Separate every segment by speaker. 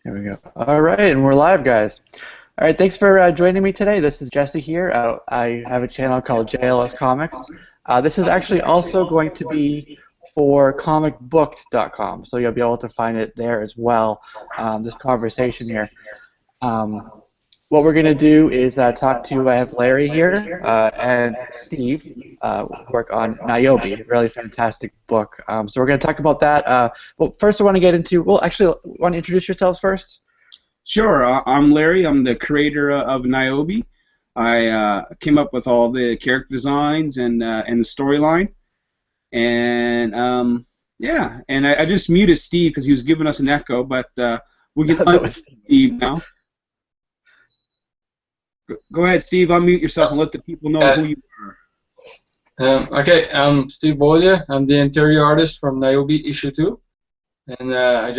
Speaker 1: There we go. All right, and we're live, guys. All right, thanks for joining me today. This is Jesse here. I have a channel called JLS Comics. This is actually also going to be for comicbooked.com, so you'll be able to find it there as well, this conversation here. What we're going to do is talk to, I have Larry here and Steve work on Nyobi, a really fantastic book. So we're going to talk about that. Well, first I want to get into, well, actually, want to introduce yourselves first?
Speaker 2: Sure. I'm Larry. I'm the creator of Nyobi. I came up with all the character designs and the storyline. And yeah, and I just muted Steve because he was giving us an echo, but we'll get on with Steve now. Go ahead, Steve. Unmute yourself and let the people know who you are.
Speaker 3: Okay, I'm Steve Bollier. I'm the interior artist from Nyobi issue 2, and I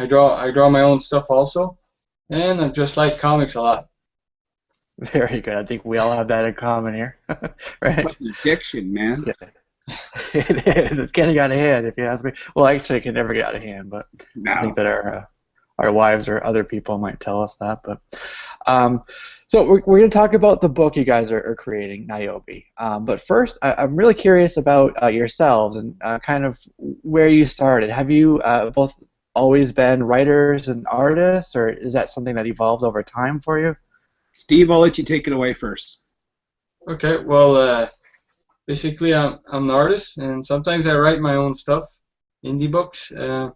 Speaker 3: draw my own stuff also, and I just like comics a lot.
Speaker 1: Very good. I think we all have that in common here, right?
Speaker 2: What an addiction, man.
Speaker 1: Yeah. It is. It's getting out of hand, if you ask me. Well, actually, it can never get out of hand, but
Speaker 2: No.
Speaker 1: I think that our wives or other people might tell us that. But so we're going to talk about the book you guys are creating, Nyobi. But first, I'm really curious about yourselves and kind of where you started. Have you both always been writers and artists, or is that something that evolved over time for you?
Speaker 2: Steve, I'll let you take it away first.
Speaker 3: Okay, well, basically I'm an artist, and sometimes I write my own stuff, indie books. But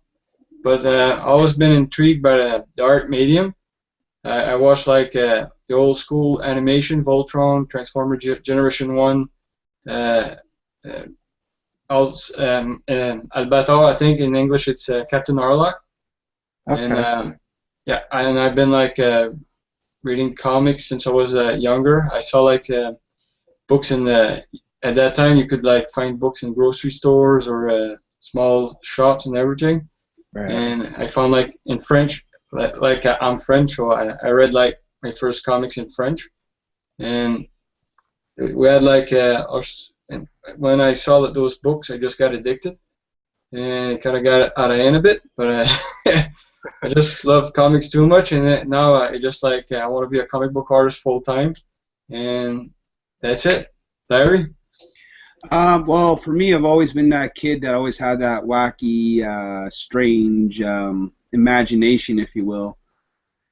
Speaker 3: I've always been intrigued by the art medium. I watched like the old school animation, Voltron, Transformer Generation 1, Albator, I think in English it's Captain Arlock.
Speaker 1: Okay.
Speaker 3: And yeah, and I've been like reading comics since I was younger. I saw like books in the, at that time you could like find books in grocery stores or small shops and everything.
Speaker 1: Right.
Speaker 3: And I found like in French, like I'm French, so I read like my first comics in French, and we had like and when I saw that those books, I just got addicted, and kind of got out of hand a bit, but I just love comics too much, and now I just like I want to be a comic book artist full time, and that's it. Larry?
Speaker 2: Well, for me, I've always been that kid that always had that wacky, strange imagination, if you will.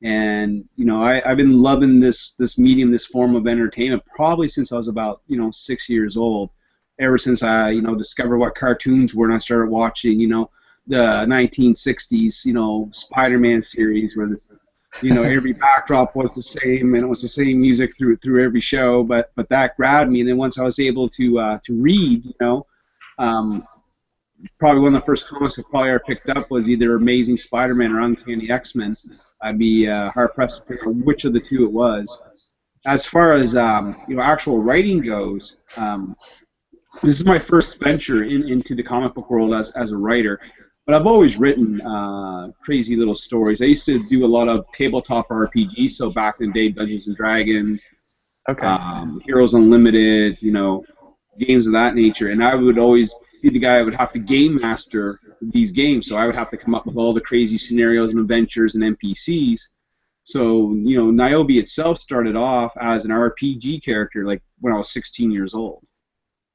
Speaker 2: And you know, I've been loving this medium, this form of entertainment, probably since I was about 6 years old. Ever since I discovered what cartoons were, and I started watching the 1960s Spider-Man series where every backdrop was the same, and it was the same music through every show. But that grabbed me, and then once I was able to read, probably one of the first comics I probably ever picked up was either Amazing Spider-Man or Uncanny X-Men. I'd be hard pressed to figure out which of the two it was. As far as actual writing goes, this is my first venture into the comic book world as a writer. But I've always written crazy little stories. I used to do a lot of tabletop RPGs, so back in the day, Dungeons and Dragons,
Speaker 1: Okay.
Speaker 2: Heroes Unlimited, games of that nature. And I would always be the guy that would have to game master these games, so I would have to come up with all the crazy scenarios and adventures and NPCs. So, Nyobi itself started off as an RPG character, like when I was 16 years old.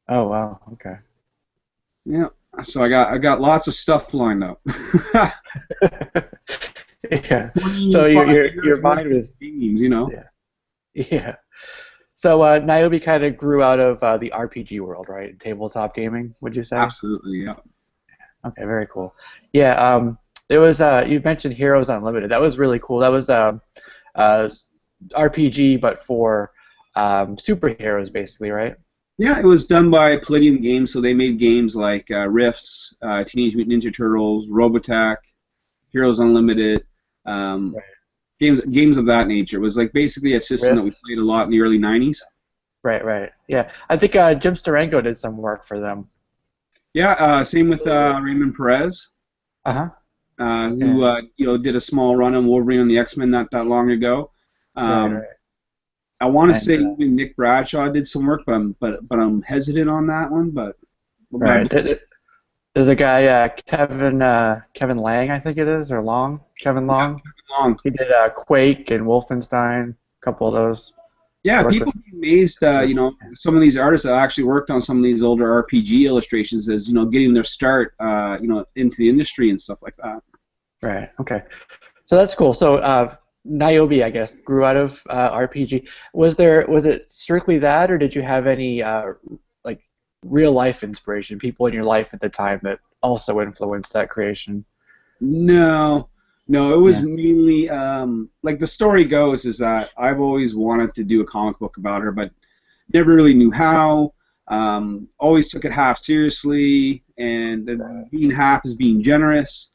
Speaker 1: Oh wow. Okay.
Speaker 2: Yeah. So I got lots of stuff lined up.
Speaker 1: Yeah. So your mind was
Speaker 2: games,
Speaker 1: Yeah. Yeah. So Nyobi kind of grew out of the RPG world, right? Tabletop gaming, would you say?
Speaker 2: Absolutely, yeah.
Speaker 1: Okay, very cool. Yeah. There was you mentioned Heroes Unlimited. That was really cool. That was RPG, but for superheroes, basically, right?
Speaker 2: Yeah, it was done by Palladium Games, so they made games like Rifts, Teenage Mutant Ninja Turtles, Robotech, Heroes Unlimited,
Speaker 1: Right.
Speaker 2: games of that nature. It was like basically a system that we played a lot in the early 90s.
Speaker 1: Right, right. Yeah, I think Jim Steranko did some work for them.
Speaker 2: Yeah, same with Raymond Perez,
Speaker 1: Uh-huh.
Speaker 2: who did a small run on Wolverine and the X-Men not that long ago.
Speaker 1: Right.
Speaker 2: I want to
Speaker 1: And,
Speaker 2: say even Nick Bradshaw did some work, but I'm hesitant on that one. But
Speaker 1: Right. There's a guy, Kevin Lang, I think it is, or Long, Kevin Long.
Speaker 2: Long.
Speaker 1: He did Quake and Wolfenstein, a couple of those.
Speaker 2: Yeah, people be amazed, some of these artists that actually worked on some of these older RPG illustrations as, getting their start, into the industry and stuff like that.
Speaker 1: Right, okay. So that's cool. So Nyobi, I guess, grew out of RPG. Was it strictly that, or did you have any like real life inspiration, people in your life at the time that also influenced that creation?
Speaker 2: No, it was mainly like the story goes is that I've always wanted to do a comic book about her, but never really knew how. Always took it half seriously, and then being half is being generous.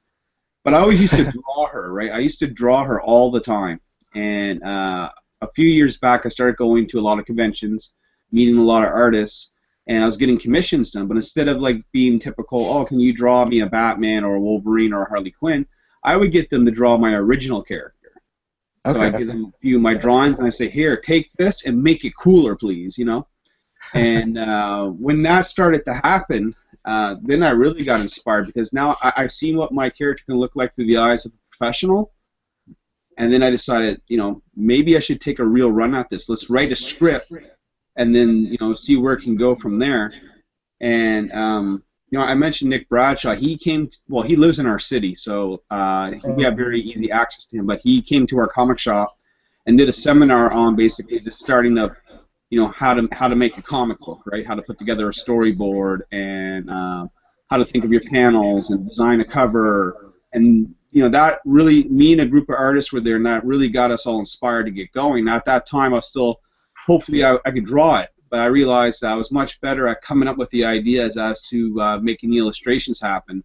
Speaker 2: But I always used to draw her, right? I used to draw her all the time. And a few years back, I started going to a lot of conventions, meeting a lot of artists, and I was getting commissions done. But instead of like being typical, oh, can you draw me a Batman or a Wolverine or a Harley Quinn, I would get them to draw my original character. Okay. So I give them a few of my drawings, and I say, here, take this and make it cooler, please, And when that started to happen, then I really got inspired because now I've seen what my character can look like through the eyes of a professional, and then I decided, maybe I should take a real run at this. Let's write a script, and then see where it can go from there. And I mentioned Nick Bradshaw. He lives in our city, so we have very easy access to him. But he came to our comic shop and did a seminar on basically the starting of how to make a comic book, right? How to put together a storyboard and how to think of your panels and design a cover. And that really, me and a group of artists were there, and that really got us all inspired to get going. At that time, I was still, hopefully I could draw it, but I realized I was much better at coming up with the ideas as to making the illustrations happen.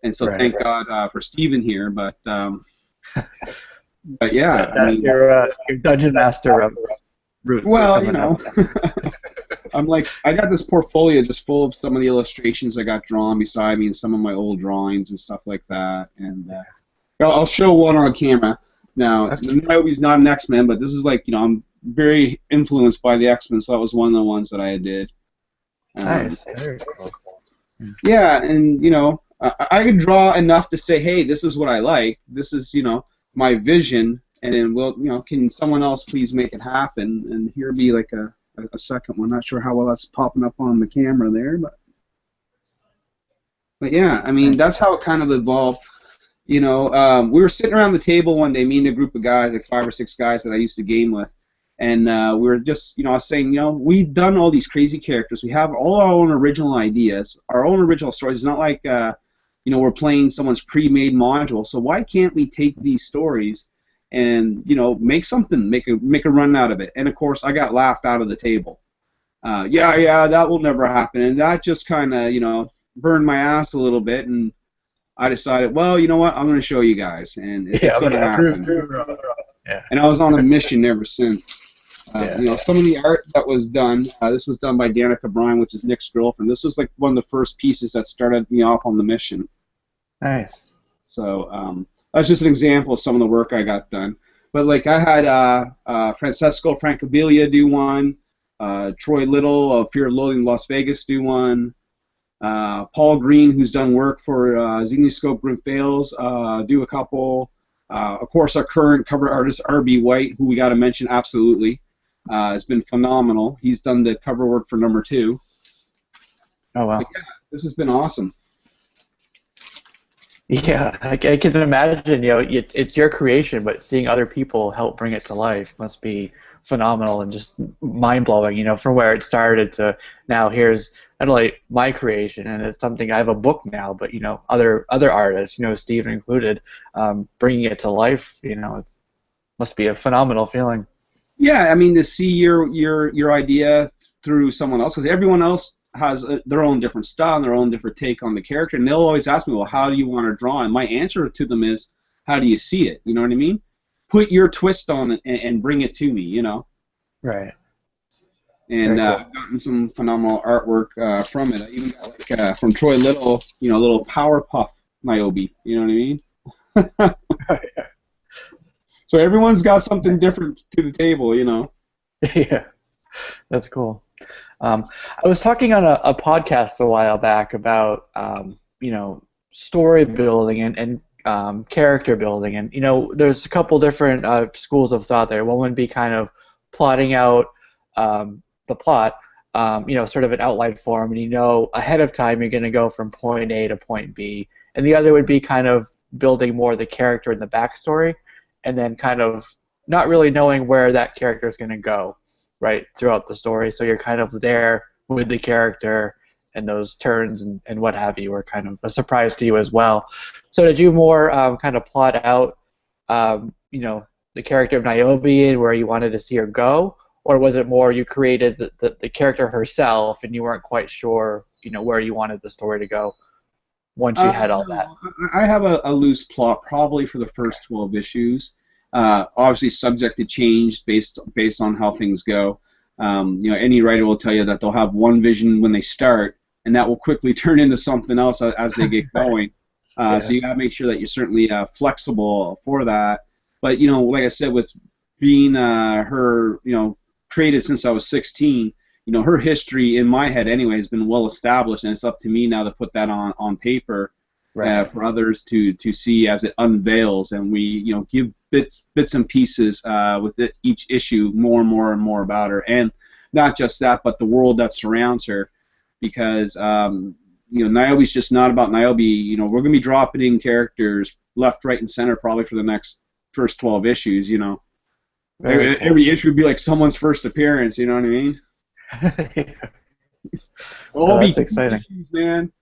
Speaker 2: And so thank God for Steven here, but yeah.
Speaker 1: Your dungeon master route.
Speaker 2: Well, I'm like, I got this portfolio just full of some of the illustrations I got drawn beside me and some of my old drawings and stuff like that. And I'll show one on camera. Now, Nyobi's not an X-Men, but this is like, I'm very influenced by the X-Men, so that was one of the ones that I did.
Speaker 1: Nice. Very cool.
Speaker 2: Yeah, and, I could draw enough to say, hey, this is what I like. This is, my vision. And then, can someone else please make it happen? And here be like a second one. Not sure how well that's popping up on the camera there, but yeah, I mean, that's how it kind of evolved. We were sitting around the table one day, me and a group of guys, like 5 or 6 guys that I used to game with, and we were just, I was saying, we've done all these crazy characters. We have all our own original ideas, our own original stories. It's not like, we're playing someone's pre-made module. So why can't we take these stories and make something, make a run out of it? And of course, I got laughed out of the table. Yeah, that will never happen. And that just kind of burned my ass a little bit. And I decided, well, you know what? I'm going to show you guys, and it's going to happen.
Speaker 1: Yeah.
Speaker 2: And I was on a mission ever since. Some of the art that was done. This was done by Danica Bryan, which is Nick's girlfriend. This was like one of the first pieces that started me off on the mission.
Speaker 1: Nice.
Speaker 2: So. That's just an example of some of the work I got done. But like I had Francesco Francavilla do one, Troy Little of Fear of Loathing Las Vegas do one, Paul Green, who's done work for Xenoscope Grim Fails, do a couple. Of course, our current cover artist, R.B. White, who we got to mention absolutely, has been phenomenal. He's done the cover work for number 2.
Speaker 1: Oh, wow.
Speaker 2: But yeah, this has been awesome.
Speaker 1: Yeah, I can imagine, it's your creation, but seeing other people help bring it to life must be phenomenal and just mind-blowing, from where it started to now here's not only my creation, and it's something, I have a book now, but, other artists, Steven included, bringing it to life, it must be a phenomenal feeling.
Speaker 2: Yeah, I mean, to see your idea through someone else, because everyone else has their own different style and their own different take on the character, and they'll always ask me, well, how do you want to draw? And my answer to them is, how do you see it? You know what I mean? Put your twist on it and bring it to me,
Speaker 1: Right.
Speaker 2: And
Speaker 1: cool.
Speaker 2: I've gotten some phenomenal artwork from it. I even got like from Troy Little, a little Powerpuff Nyobi, you know what I mean? So everyone's got something different to the table,
Speaker 1: Yeah, that's cool. I was talking on a podcast a while back about story building and character building, and there's a couple different schools of thought there. One would be kind of plotting out the plot, sort of an outline form, and ahead of time you're going to go from point A to point B, and the other would be kind of building more of the character and the backstory, and then kind of not really knowing where that character is going to go, right, throughout the story. So you're kind of there with the character, and those turns and what have you are kind of a surprise to you as well. So did you more kind of plot out, the character of Nyobi and where you wanted to see her go, or was it more you created the character herself and you weren't quite sure, where you wanted the story to go once you had all that?
Speaker 2: I have a loose plot probably for the first 12 issues. Obviously subject to change based on how things go. Any writer will tell you that they'll have one vision when they start, and that will quickly turn into something else as they get going.
Speaker 1: Yeah.
Speaker 2: So you got to make sure that you're certainly flexible for that. But like I said, with being her, created since I was 16, her history in my head anyway has been well established, and it's up to me now to put that on paper. Right. For others to see as it unveils, and we give bits and pieces with each issue more and more about her, and not just that, but the world that surrounds her, because Niobe's just not about Niobe. We're gonna be dropping in characters left, right, and center probably for the first 12 issues. Every issue would be like someone's first appearance. You know what I mean?
Speaker 1: Well, that's exciting,
Speaker 2: issues, man.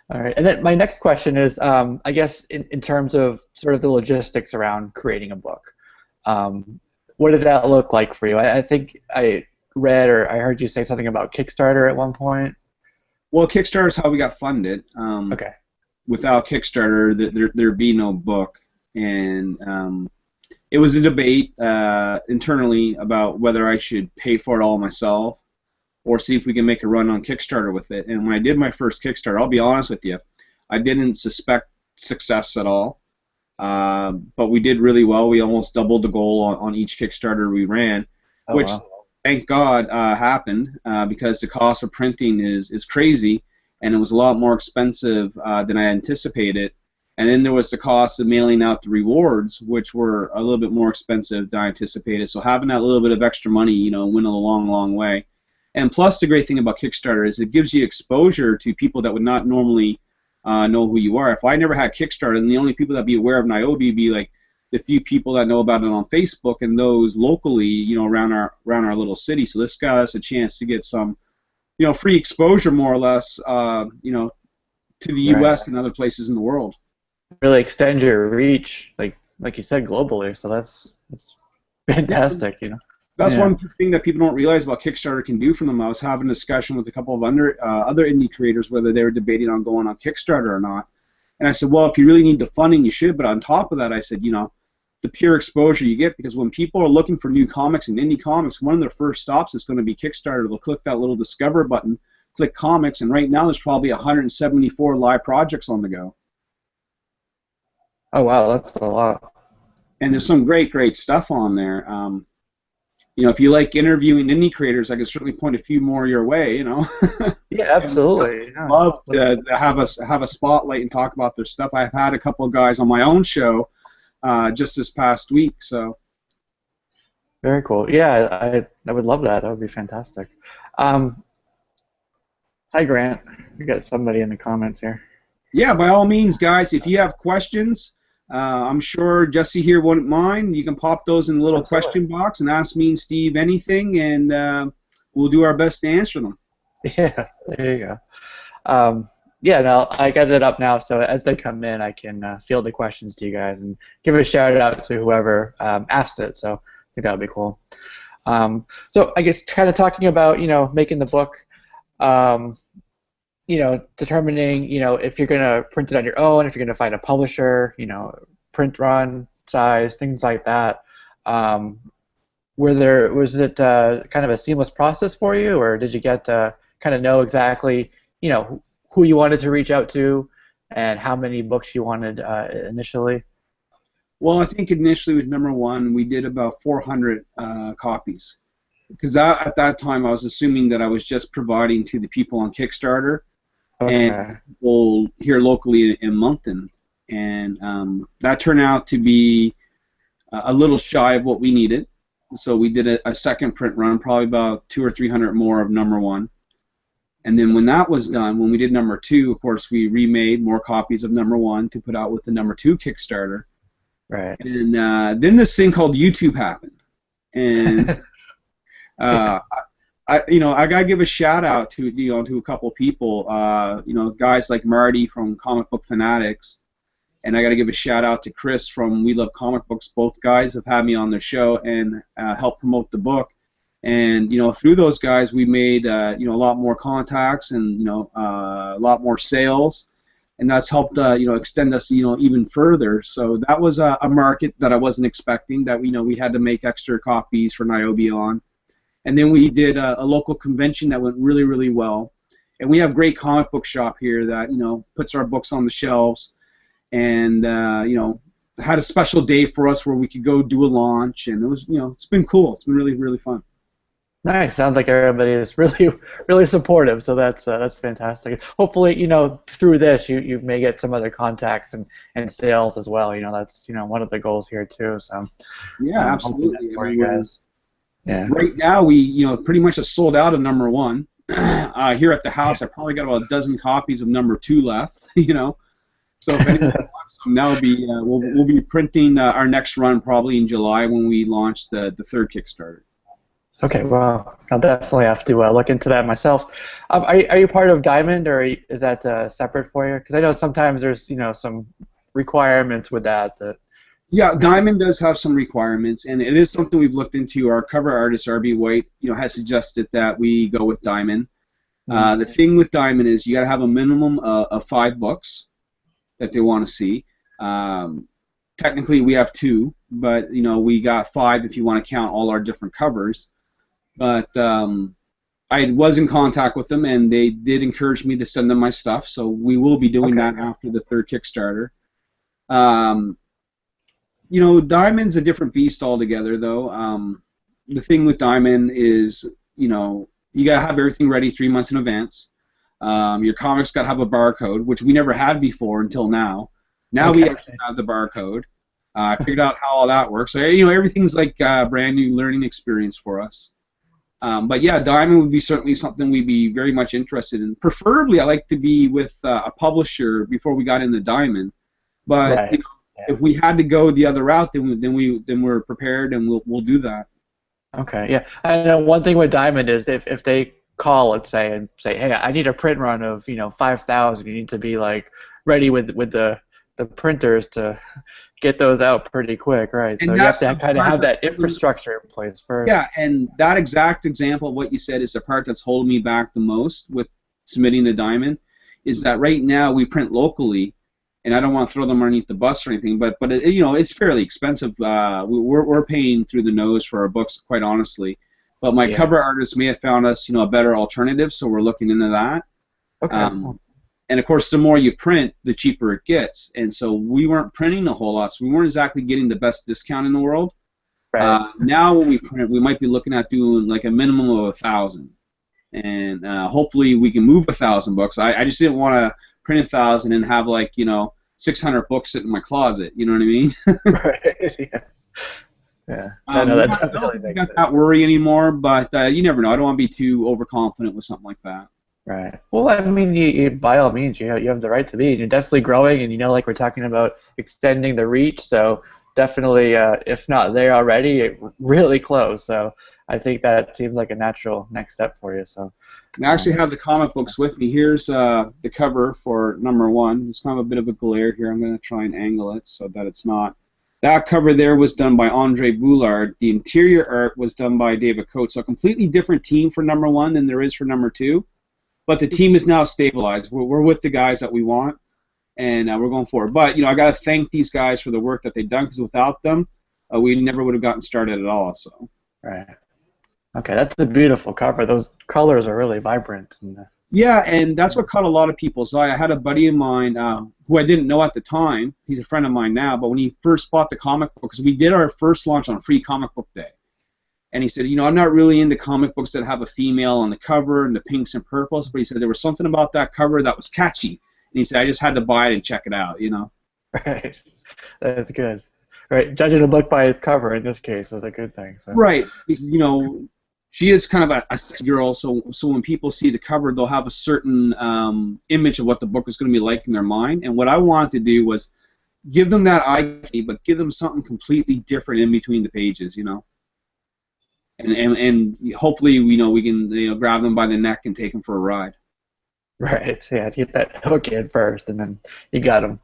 Speaker 1: All right, and then my next question is, I guess in terms of sort of the logistics around creating a book, what did that look like for you? I think I read or I heard you say something about Kickstarter at one point.
Speaker 2: Well, Kickstarter is how we got funded.
Speaker 1: Okay.
Speaker 2: Without Kickstarter, there'd be no book, and it was a debate internally about whether I should pay for it all myself, or see if we can make a run on Kickstarter with it. And when I did my first Kickstarter, I'll be honest with you, I didn't suspect success at all, but we did really well. We almost doubled the goal on each Kickstarter we ran, which, wow, thank God, happened, because the cost of printing is crazy, and it was a lot more expensive than I anticipated. And then there was the cost of mailing out the rewards, which were a little bit more expensive than I anticipated. So having that little bit of extra money, went a long way. And plus, the great thing about Kickstarter is it gives you exposure to people that would not normally know who you are. If I never had Kickstarter, then the only people that would be aware of Niobe would be like the few people that know about it on Facebook and those locally, around our little city. So this got us a chance to get some, free exposure, more or less, to the U.S. and other places in the world.
Speaker 1: Really extend your reach, like you said, globally. So that's fantastic,
Speaker 2: That's one thing that people don't realize about Kickstarter can do for them. I was having a discussion with a couple of other indie creators whether they were debating on going on Kickstarter or not. And I said, well, if you really need the funding, you should. But on top of that, I said, the pure exposure you get, because when people are looking for new comics and indie comics, one of their first stops is going to be Kickstarter. They'll click that little Discover button, click Comics, and right now there's probably 174 live projects on the go.
Speaker 1: Oh, wow, that's a lot.
Speaker 2: And there's some great stuff on there. If you like interviewing indie creators, I can certainly point a few more your way.
Speaker 1: Yeah, absolutely.
Speaker 2: I'd love to have a spotlight and talk about their stuff. I've had a couple of guys on my own show just this past week. So.
Speaker 1: Very cool. Yeah, I would love that. That would be fantastic. Hi, Grant. We got somebody in the comments here.
Speaker 2: Yeah, by all means, guys, if you have questions, I'm sure Jesse here wouldn't mind. You can pop those in the little question box and ask me and Steve anything, and we'll do our best to answer them.
Speaker 1: Yeah, there you go. Yeah, no, I got it up now, so as they come in, I can field the questions to you guys and give a shout out to whoever asked it. So I think that would be cool. So I guess kind of talking about making the book. Determining, if you're going to print it on your own, if you're going to find a publisher, print run, size, things like that. Was it kind of a seamless process for you, or did you get to kind of know exactly, who you wanted to reach out to and how many books you wanted initially?
Speaker 2: Well, I think initially with number one, we did about 400 copies. because at that time I was assuming that I was just providing to the people on Kickstarter
Speaker 1: Okay.
Speaker 2: and people here locally in Moncton, and that turned out to be a little shy of what we needed. So we did a second print run, probably about 200 or 300 more of number 1. And then when that was done, when we did number 2, of course, we remade more copies of number 1 to put out with the number 2 Kickstarter.
Speaker 1: Right.
Speaker 2: And then this thing called YouTube happened, and I gotta give a shout out to to a couple people, guys like Marty from Comic Book Fanatics, and I gotta give a shout out to Chris from We Love Comic Books. Both guys have had me on their show and helped promote the book. And through those guys, we made a lot more contacts and a lot more sales, and that's helped extend us even further. So that was a market that I wasn't expecting. That we had to make extra copies for Nyobi on, and then we did a local convention that went really, really well. And we have a great comic book shop here that puts our books on the shelves, and had a special day for us where we could go do a launch, and it was it's been cool. It's been really, really fun.
Speaker 1: Nice. Sounds like everybody is really, really supportive. So that's fantastic. Hopefully, through this, you may get some other contacts and sales as well. That's one of the goals here too. So
Speaker 2: yeah, absolutely.
Speaker 1: For you guys. Yeah.
Speaker 2: Right now, we pretty much have sold out of number 1. Here at the house, I probably got about a dozen copies of number 2 left. So if anyone wants some, that'll be we'll be printing our next run probably in July when we launch the third Kickstarter.
Speaker 1: Okay, well, I'll definitely have to look into that myself. Are you part of Diamond, or is that separate for you? Because I know sometimes there's some requirements with that.
Speaker 2: Yeah, Diamond does have some requirements, and it is something we've looked into. Our cover artist, R.B. White, has suggested that we go with Diamond. The thing with Diamond is you got to have a minimum of 5 books that they want to see. Technically, we have 2, but we got 5 if you want to count all our different covers. But I was in contact with them, and they did encourage me to send them my stuff, so we will be doing that after the third Kickstarter. Diamond's a different beast altogether, though. The thing with Diamond is, you gotta have everything ready 3 months in advance. Your comics gotta have a barcode, which we never had before until now. Now we actually have the barcode. I figured out how all that works. So, everything's like a brand new learning experience for us. But yeah, Diamond would be certainly something we'd be very much interested in. Preferably, I like to be with a publisher before we got into Diamond. But if we had to go the other route, then we're prepared, and we'll do that.
Speaker 1: Okay, yeah. I know one thing with Diamond is if they call, let's say, and say, hey, I need a print run of 5,000, you need to be like ready with the printers to get those out pretty quick, right? So you have to kind of have that infrastructure in place first.
Speaker 2: Yeah, and that exact example of what you said is the part that's holding me back the most with submitting to Diamond, is that right now we print locally, and I don't want to throw them underneath the bus or anything, but it's fairly expensive. We're paying through the nose for our books, quite honestly. But my cover artist may have found us a better alternative, so we're looking into that.
Speaker 1: Okay.
Speaker 2: And of course, the more you print, the cheaper it gets. And so we weren't printing a whole lot, so we weren't exactly getting the best discount in the world.
Speaker 1: Right.
Speaker 2: Now when we print, we might be looking at doing like a minimum of 1,000, and hopefully we can move 1,000 books. I just didn't want to print 1,000 and have 600 books sitting in my closet. You know what I mean?
Speaker 1: Right. Yeah. Yeah. I know that definitely makes sense.
Speaker 2: Not worry anymore, but you never know. I don't want to be too overconfident with something like that.
Speaker 1: Right. Well, I mean, you by all means, you have the right to be. You're definitely growing, and like we're talking about extending the reach. So definitely, if not there already, really close. So I think that seems like a natural next step for you. So
Speaker 2: I actually have the comic books with me. Here's the cover for number 1. It's kind of a bit of a glare here. I'm going to try and angle it so that it's not. That cover there was done by Andre Boulard. The interior art was done by David Coates. So a completely different team for number 1 than there is for number 2. But the team is now stabilized. We're with the guys that we want, and we're going forward. But I got to thank these guys for the work that they've done, because without them, we never would have gotten started at all. So.
Speaker 1: Right. Okay, that's a beautiful cover. Those colors are really vibrant.
Speaker 2: Yeah, and that's what caught a lot of people's eye. I had a buddy of mine who I didn't know at the time. He's a friend of mine now. But when he first bought the comic book, because we did our first launch on Free Comic Book Day, And he said, you know, I'm not really into comic books that have a female on the cover and the pinks and purples, but he said there was something about that cover that was catchy. And he said, I just had to buy it and check it out, you know.
Speaker 1: Right. That's good. Right. Judging a book by its cover in this case is a good thing. So.
Speaker 2: Right. You know, she is kind of a sexy girl, so when people see the cover, they'll have a certain image of what the book is going to be like in their mind. And what I wanted to do was give them that idea, but give them something completely different in between the pages, you know. And hopefully, you know, we can, you know, grab them by the neck and take them for a ride.
Speaker 1: Right. Yeah. Get that hook in first, and then you got them.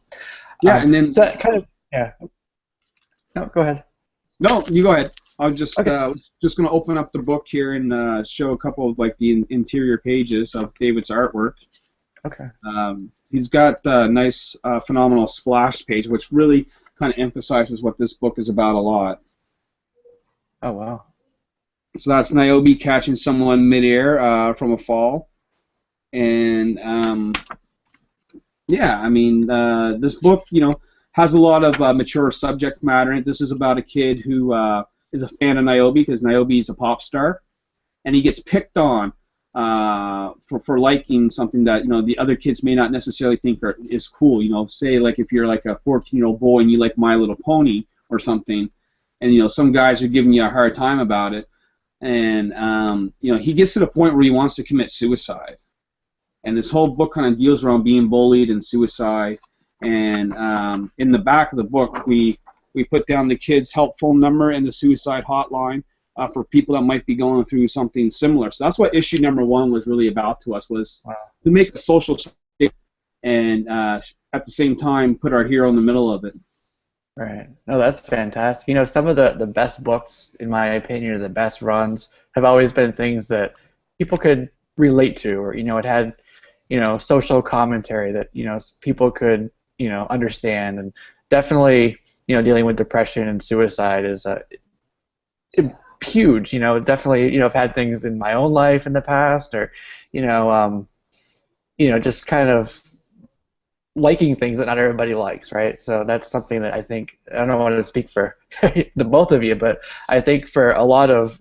Speaker 2: Yeah, and then
Speaker 1: so that kind of No, go ahead.
Speaker 2: No, you go ahead. I was just
Speaker 1: Okay.
Speaker 2: just going to open up the book here and show a couple of like the interior pages of David's artwork.
Speaker 1: Okay.
Speaker 2: He's got a nice, phenomenal splash page, which really kind of emphasizes what this book is about a lot.
Speaker 1: Oh wow.
Speaker 2: So that's Nyobi catching someone midair from a fall, and yeah, I mean, this book, you know, has a lot of mature subject matter in it. This is about a kid who is a fan of Nyobi because Nyobi is a pop star, and he gets picked on for liking something that, you know, the other kids may not necessarily think is cool. You know, say like if you're like a 14-year-old boy and you like My Little Pony or something, and you know some guys are giving you a hard time about it, and you know he gets to the point where he wants to commit suicide. And this whole book kind of deals around being bullied and suicide. And in the back of the book, we put down the kid's help phone number and the suicide hotline for people that might be going through something similar. So that's what issue number 1 was really about to us, was to make a social statement and at the same time put our hero in the middle of it.
Speaker 1: Right. No, that's fantastic. You know, some of the best books, in my opinion, or the best runs, have always been things that people could relate to, or, you know, it had, you know, social commentary that, you know, people could, you know, understand. And definitely, you know, dealing with depression and suicide is huge. You know, definitely, you know, I've had things in my own life in the past, or, you know, just kind of liking things that not everybody likes, right? So that's something that I think, I don't want to speak for the both of you, but I think for a lot of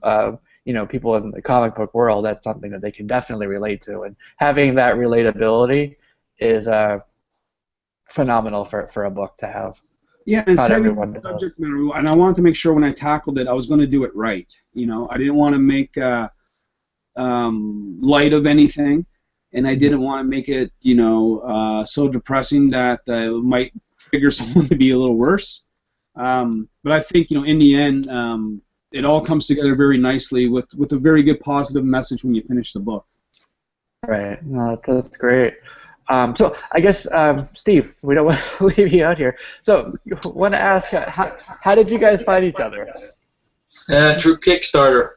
Speaker 1: you know, people in the comic book world, that's something that they can definitely relate to, and having that relatability is phenomenal for a book to have.
Speaker 2: Yeah, and
Speaker 1: Not
Speaker 2: same
Speaker 1: everyone does.
Speaker 2: subject matter, and I wanted to make sure when I tackled it, I was going to do it right. You know, I didn't want to make light of anything, and I didn't want to make it, you know, so depressing that it might trigger someone to be a little worse. But I think, you know, in the end, it all comes together very nicely with a very good positive message when you finish the book.
Speaker 1: Right. No, that's great. So I guess, Steve, we don't want to leave you out here. So I want to ask, how did you guys find each other?
Speaker 3: Through Kickstarter.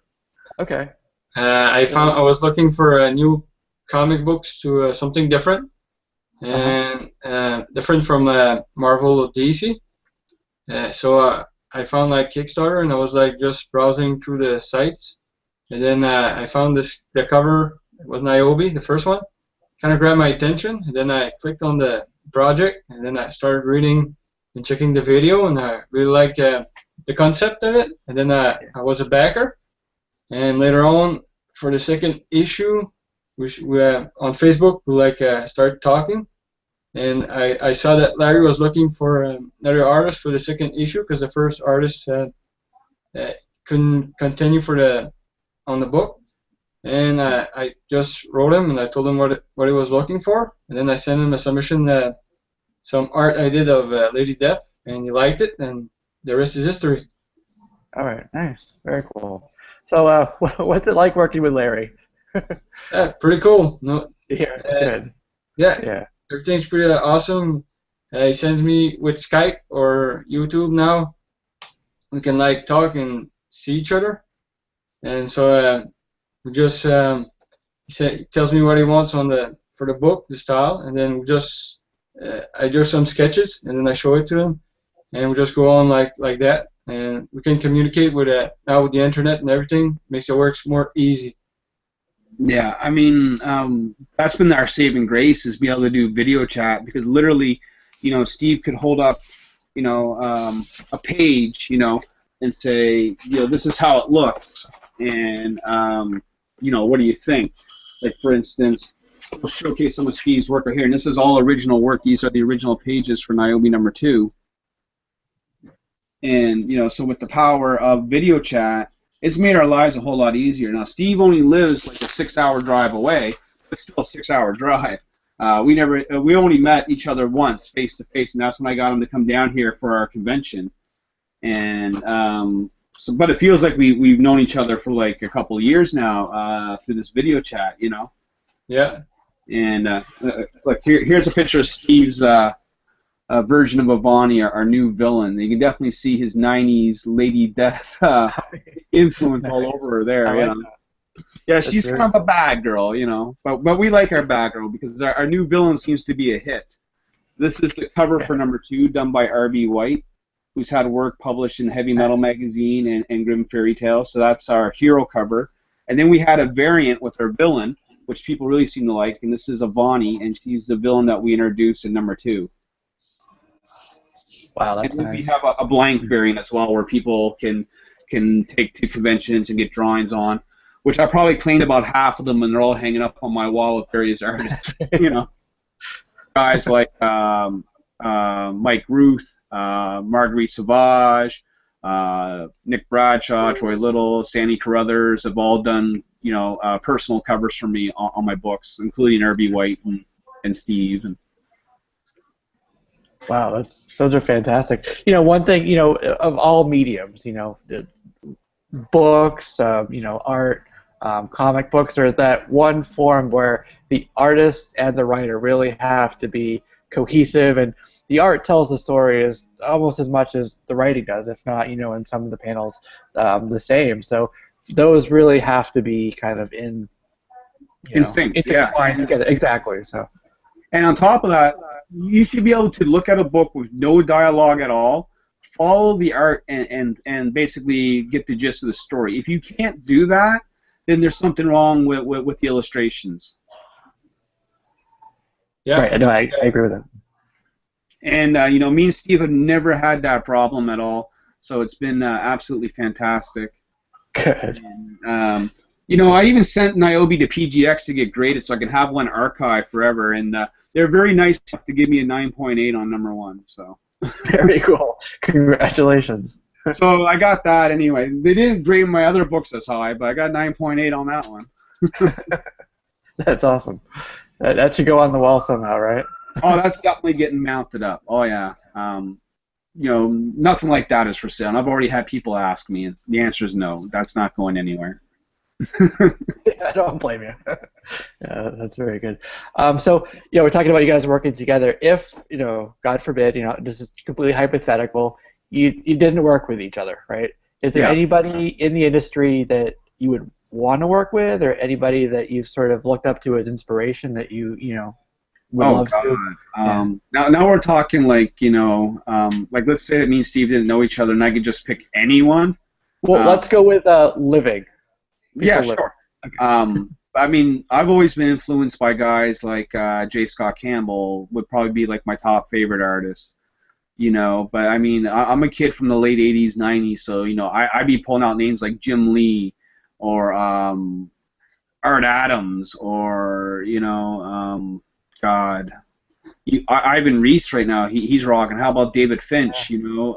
Speaker 1: Okay.
Speaker 3: I was looking for new comic books to something different, and different from Marvel or DC. So I found like Kickstarter, and I was like just browsing through the sites, and then I found the cover was Nyobi, the first one, kind of grabbed my attention, and then I clicked on the project, and then I started reading and checking the video, and I really liked the concept of it, and then I was a backer, and later on for the second issue, we on Facebook we started talking. And I saw that Larry was looking for another artist for the second issue because the first artist couldn't continue on the book. And I just wrote him and I told him what he was looking for. And then I sent him a submission, some art I did of Lady Death, and he liked it, and the rest is history.
Speaker 1: All right. Nice. Very cool. So what's it like working with Larry?
Speaker 3: Yeah, pretty cool. No,
Speaker 1: Yeah. Good.
Speaker 3: Yeah.
Speaker 1: Yeah.
Speaker 3: Everything's pretty awesome. He sends me with Skype or YouTube now. We can like talk and see each other, and so we just he tells me what he wants for the book, the style, and then we just I do some sketches and then I show it to him, and we just go on like that, and we can communicate with now with the internet and everything. Makes it works more easy.
Speaker 2: Yeah, I mean, that's been our saving grace, is be able to do video chat, because literally, you know, Steve could hold up, you know, a page, you know, and say, this is how it looks, and what do you think? Like, for instance, we'll showcase some of Steve's work right here, and this is all original work. These are the original pages for Nyobi #2. And, so with the power of video chat, it's made our lives a whole lot easier. Now, Steve only lives like a 6-hour drive away, but it's still a 6-hour drive. We only met each other once, face to face, and that's when I got him to come down here for our convention. And but it feels like we've known each other for like a couple of years now through this video chat,
Speaker 3: Yeah.
Speaker 2: And look, here's a picture of Steve's version of Avani, our new villain. You can definitely see his 90s Lady Death influence all over her there.
Speaker 1: I like that.
Speaker 2: Yeah, she's kind of a bad girl, but we like our bad girl because our new villain seems to be a hit. This is the cover for #2, done by R.B. White, who's had work published in Heavy Metal Magazine and Grim Fairy Tales. So that's our hero cover. And then we had a variant with our villain, which people really seem to like, and this is Avani, and she's the villain that we introduced in #2.
Speaker 1: Wow, that's
Speaker 2: and then
Speaker 1: nice.
Speaker 2: we have a blank variant as well, where people can take to conventions and get drawings on, which I probably cleaned about half of them, and they're all hanging up on my wall with various artists. Guys like Mike Ruth, Marguerite Sauvage, Nick Bradshaw, Troy Little, Sandy Carruthers have all done personal covers for me on my books, including R.B. White and Steve.
Speaker 1: Wow, those are fantastic. One thing, of all mediums, the books, art, comic books are that one form where the artist and the writer really have to be cohesive, and the art tells the story as almost as much as the writing does, if not, in some of the panels, the same. So those really have to be kind of in
Speaker 2: sync,
Speaker 1: intertwined together. Exactly. So.
Speaker 2: And on top of that, you should be able to look at a book with no dialogue at all, follow the art, and basically get the gist of the story. If you can't do that, then there's something wrong with the illustrations.
Speaker 1: Yeah, right. No, I agree with that.
Speaker 2: And me and Steve have never had that problem at all, so it's been absolutely fantastic.
Speaker 1: Good.
Speaker 2: And, I even sent Nyobi to PGX to get graded so I can have one archived forever, and they're very nice enough to give me a 9.8 on #1. So.
Speaker 1: Very cool. Congratulations.
Speaker 2: So I got that anyway. They didn't grade my other books as high, but I got 9.8 on that one.
Speaker 1: That's awesome. That should go on the wall somehow, right?
Speaker 2: Oh, that's definitely getting mounted up. Oh yeah. Nothing like that is for sale. And I've already had people ask me, and the answer is no. That's not going anywhere.
Speaker 1: I don't blame you. Yeah, that's very good. So, we're talking about you guys working together. If, God forbid, this is completely hypothetical, you didn't work with each other, right? Is there anybody in the industry that you would want to work with, or anybody that you've sort of looked up to as inspiration that you would love to?
Speaker 2: Now we're talking like let's say that me and Steve didn't know each other, and I could just pick anyone.
Speaker 1: Well, let's go with living.
Speaker 2: Yeah, sure. Okay. I mean, I've always been influenced by guys like J. Scott Campbell, would probably be like my top favorite artist. But I mean, I'm a kid from the late 80s, 90s, so I'd be pulling out names like Jim Lee or Art Adams or Ivan Reese right now. He's rocking. How about David Finch? But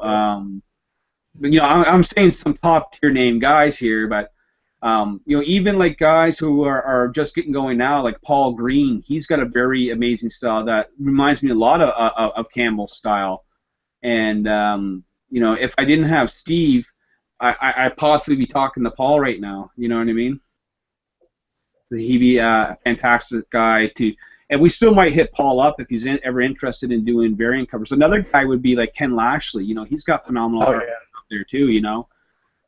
Speaker 2: I'm saying some top tier name guys here, but even like guys who are just getting going now, like Paul Green. He's got a very amazing style that reminds me a lot of Campbell's style. And if I didn't have Steve, I'd possibly be talking to Paul right now. You know what I mean? He'd be a fantastic guy to, and we still might hit Paul up if he's ever interested in doing variant covers. Another guy would be like Ken Lashley. He's got phenomenal art up there too.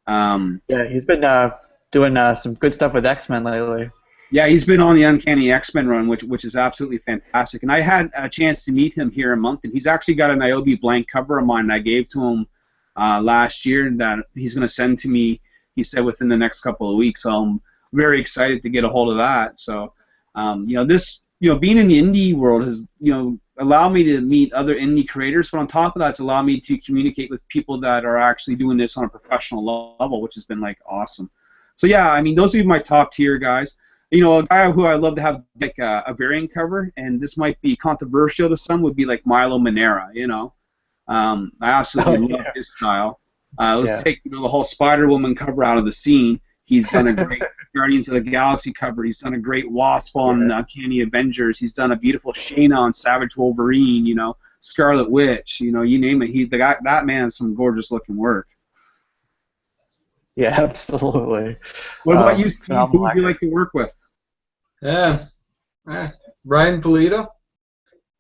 Speaker 1: Yeah, he's been doing some good stuff with X-Men lately.
Speaker 2: Yeah, he's been on the Uncanny X-Men run, which is absolutely fantastic. And I had a chance to meet him here in Moncton. He's actually got a Nyobi blank cover of mine, and I gave to him last year that he's going to send to me, he said, within the next couple of weeks. So I'm very excited to get a hold of that. So, being in the indie world has, allowed me to meet other indie creators, but on top of that, it's allowed me to communicate with people that are actually doing this on a professional level, which has been like awesome. So yeah, I mean, those are my top tier guys. You know, a guy who I love to have like a variant cover, and this might be controversial to some, would be like Milo Manera. You know, I absolutely love his style. Let's take the whole Spider-Woman cover out of the scene. He's done a great Guardians of the Galaxy cover. He's done a great Wasp on Uncanny Avengers. He's done a beautiful Shayna on Savage Wolverine. You know, Scarlet Witch. You know, you name it. That man has some gorgeous looking work.
Speaker 1: Yeah, absolutely.
Speaker 2: What about you, Steve? Who would you like to work with?
Speaker 3: Yeah, Brian Pulido.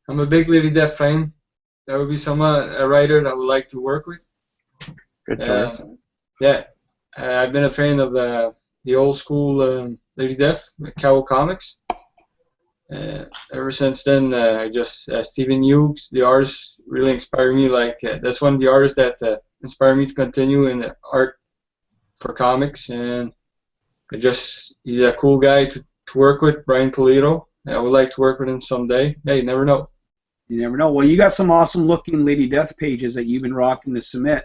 Speaker 3: I'm a big Lady Death fan. That would be a writer that I would like to work with.
Speaker 1: Good choice.
Speaker 3: Yeah, I've been a fan of the old school Lady Death, Cowl Comics. Ever since then, Stephen Hughes, the artist, really inspired me. That's one of the artists that inspired me to continue in the art for comics, and he's a cool guy to work with, Brian Pulido. I would like to work with him someday. Hey, you never know.
Speaker 2: You never know. Well, you got some awesome looking Lady Death pages that you've been rocking to submit.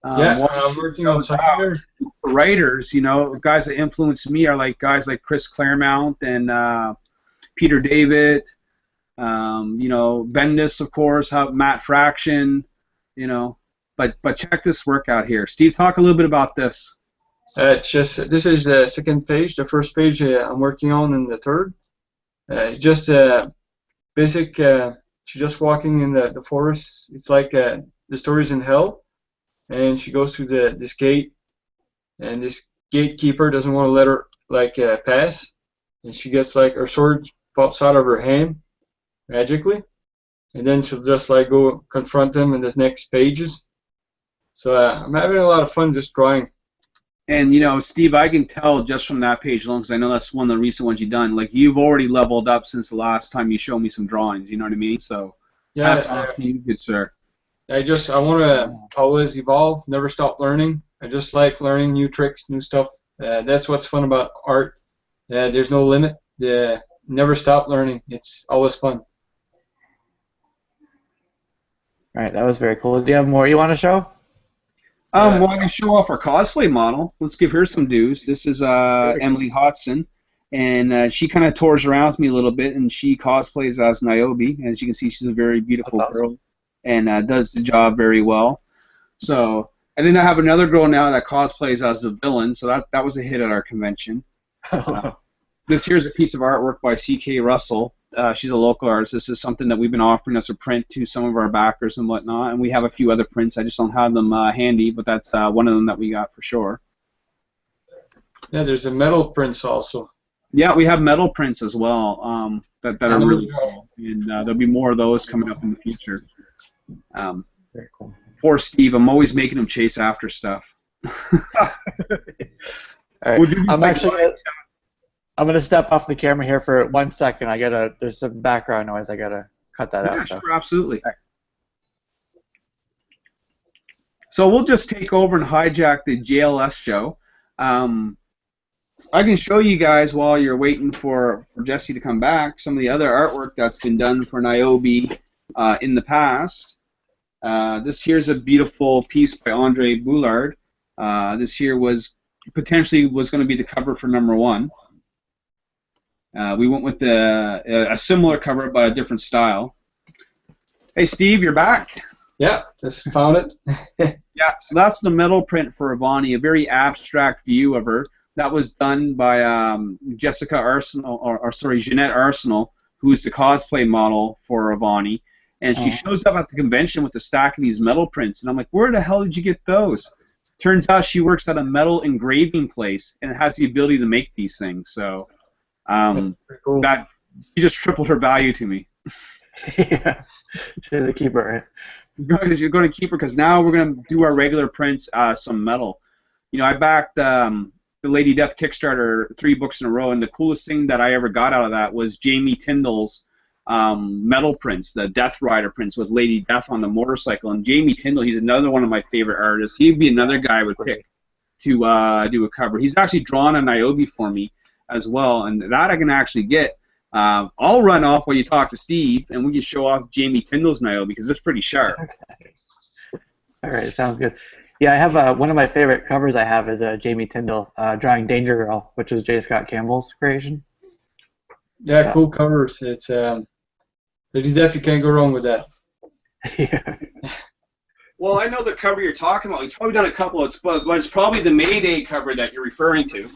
Speaker 3: I'm working on some here.
Speaker 2: Writers, you know, guys that influence me are like guys like Chris Claremont and Peter David, you know, Bendis, of course, Matt Fraction, you know. But check this work out here. Steve, talk a little bit about this.
Speaker 3: This is the second page. The first page I'm working on, and the third. Basic. She's just walking in the forest. It's like the story's in hell, and she goes through this gate, and this gatekeeper doesn't want to let her pass, and she gets her sword pops out of her hand magically, and then she'll just go confront him in this next pages. So I'm having a lot of fun just drawing.
Speaker 2: And, you know, Steve, I can tell just from that page alone, because I know that's one of the recent ones you've done, you've already leveled up since the last time you showed me some drawings, you know what I mean? So, that's awesome, you good sir.
Speaker 3: I want to always evolve, never stop learning. I just like learning new tricks, new stuff. That's what's fun about art. There's no limit. Never stop learning. It's always fun.
Speaker 1: All right, that was very cool. Do you have more you want to show?
Speaker 2: Well, I can show off our cosplay model. Let's give her some dues. This is Emily Hodson, and she kind of tours around with me a little bit, and she cosplays as Nyobi. As you can see, she's a very beautiful girl, and does the job very well. So, and then I have another girl now that cosplays as the villain, so that was a hit at our convention. This here's a piece of artwork by C.K. Russell. She's a local artist. This is something that we've been offering as a print to some of our backers and whatnot, and we have a few other prints. I just don't have them handy, but that's one of them that we got for sure.
Speaker 3: Yeah, there's a metal prints also.
Speaker 2: Yeah, we have metal prints as well that are really cool, and there'll be more of those coming up in the future.
Speaker 1: Very cool.
Speaker 2: Poor Steve, I'm always making him chase after stuff.
Speaker 1: All right. I'm gonna step off the camera here for 1 second. There's some background noise. I gotta cut that out.
Speaker 2: Yeah, sure, absolutely. So we'll just take over and hijack the JLS show. I can show you guys while you're waiting for Jesse to come back some of the other artwork that's been done for Nyobi in the past. This here's a beautiful piece by Andre Boulard. This here was potentially going to be the cover for #1. We went with a similar cover but a different style. Hey Steve, you're back.
Speaker 3: Yeah, just found it.
Speaker 2: Yeah, so that's the metal print for Ivani, a very abstract view of her. That was done by Jeanette Arsenal, who is the cosplay model for Ivani. And she shows up at the convention with a stack of these metal prints. And I'm like, where the hell did you get those? Turns out she works at a metal engraving place and has the ability to make these things. So
Speaker 3: cool.
Speaker 2: That she just tripled her value to me.
Speaker 1: Yeah, she's a keeper, right?
Speaker 2: Because you're going to keep her, because now we're going to do our regular prints, some metal. You know, I backed the Lady Death Kickstarter 3 books in a row, and the coolest thing that I ever got out of that was Jamie Tyndall's metal prints, the Death Rider prints with Lady Death on the motorcycle. And Jamie Tyndall, he's another one of my favorite artists. He'd be another guy I would pick to do a cover. He's actually drawn a Nyobi for me as well, and that I can actually get. I'll run off while you talk to Steve, and we can show off Jamie Tyndall's Nyobi because it's pretty sharp.
Speaker 1: All right, sounds good. Yeah, I have one of my favorite covers I have is Jamie Tyndall drawing Danger Girl, which is J. Scott Campbell's creation.
Speaker 3: Yeah, cool covers. It's but you definitely can't go wrong with that.
Speaker 1: Yeah.
Speaker 2: Well, I know the cover you're talking about. He's probably done a couple of, but it's probably the Mayday cover that you're referring to,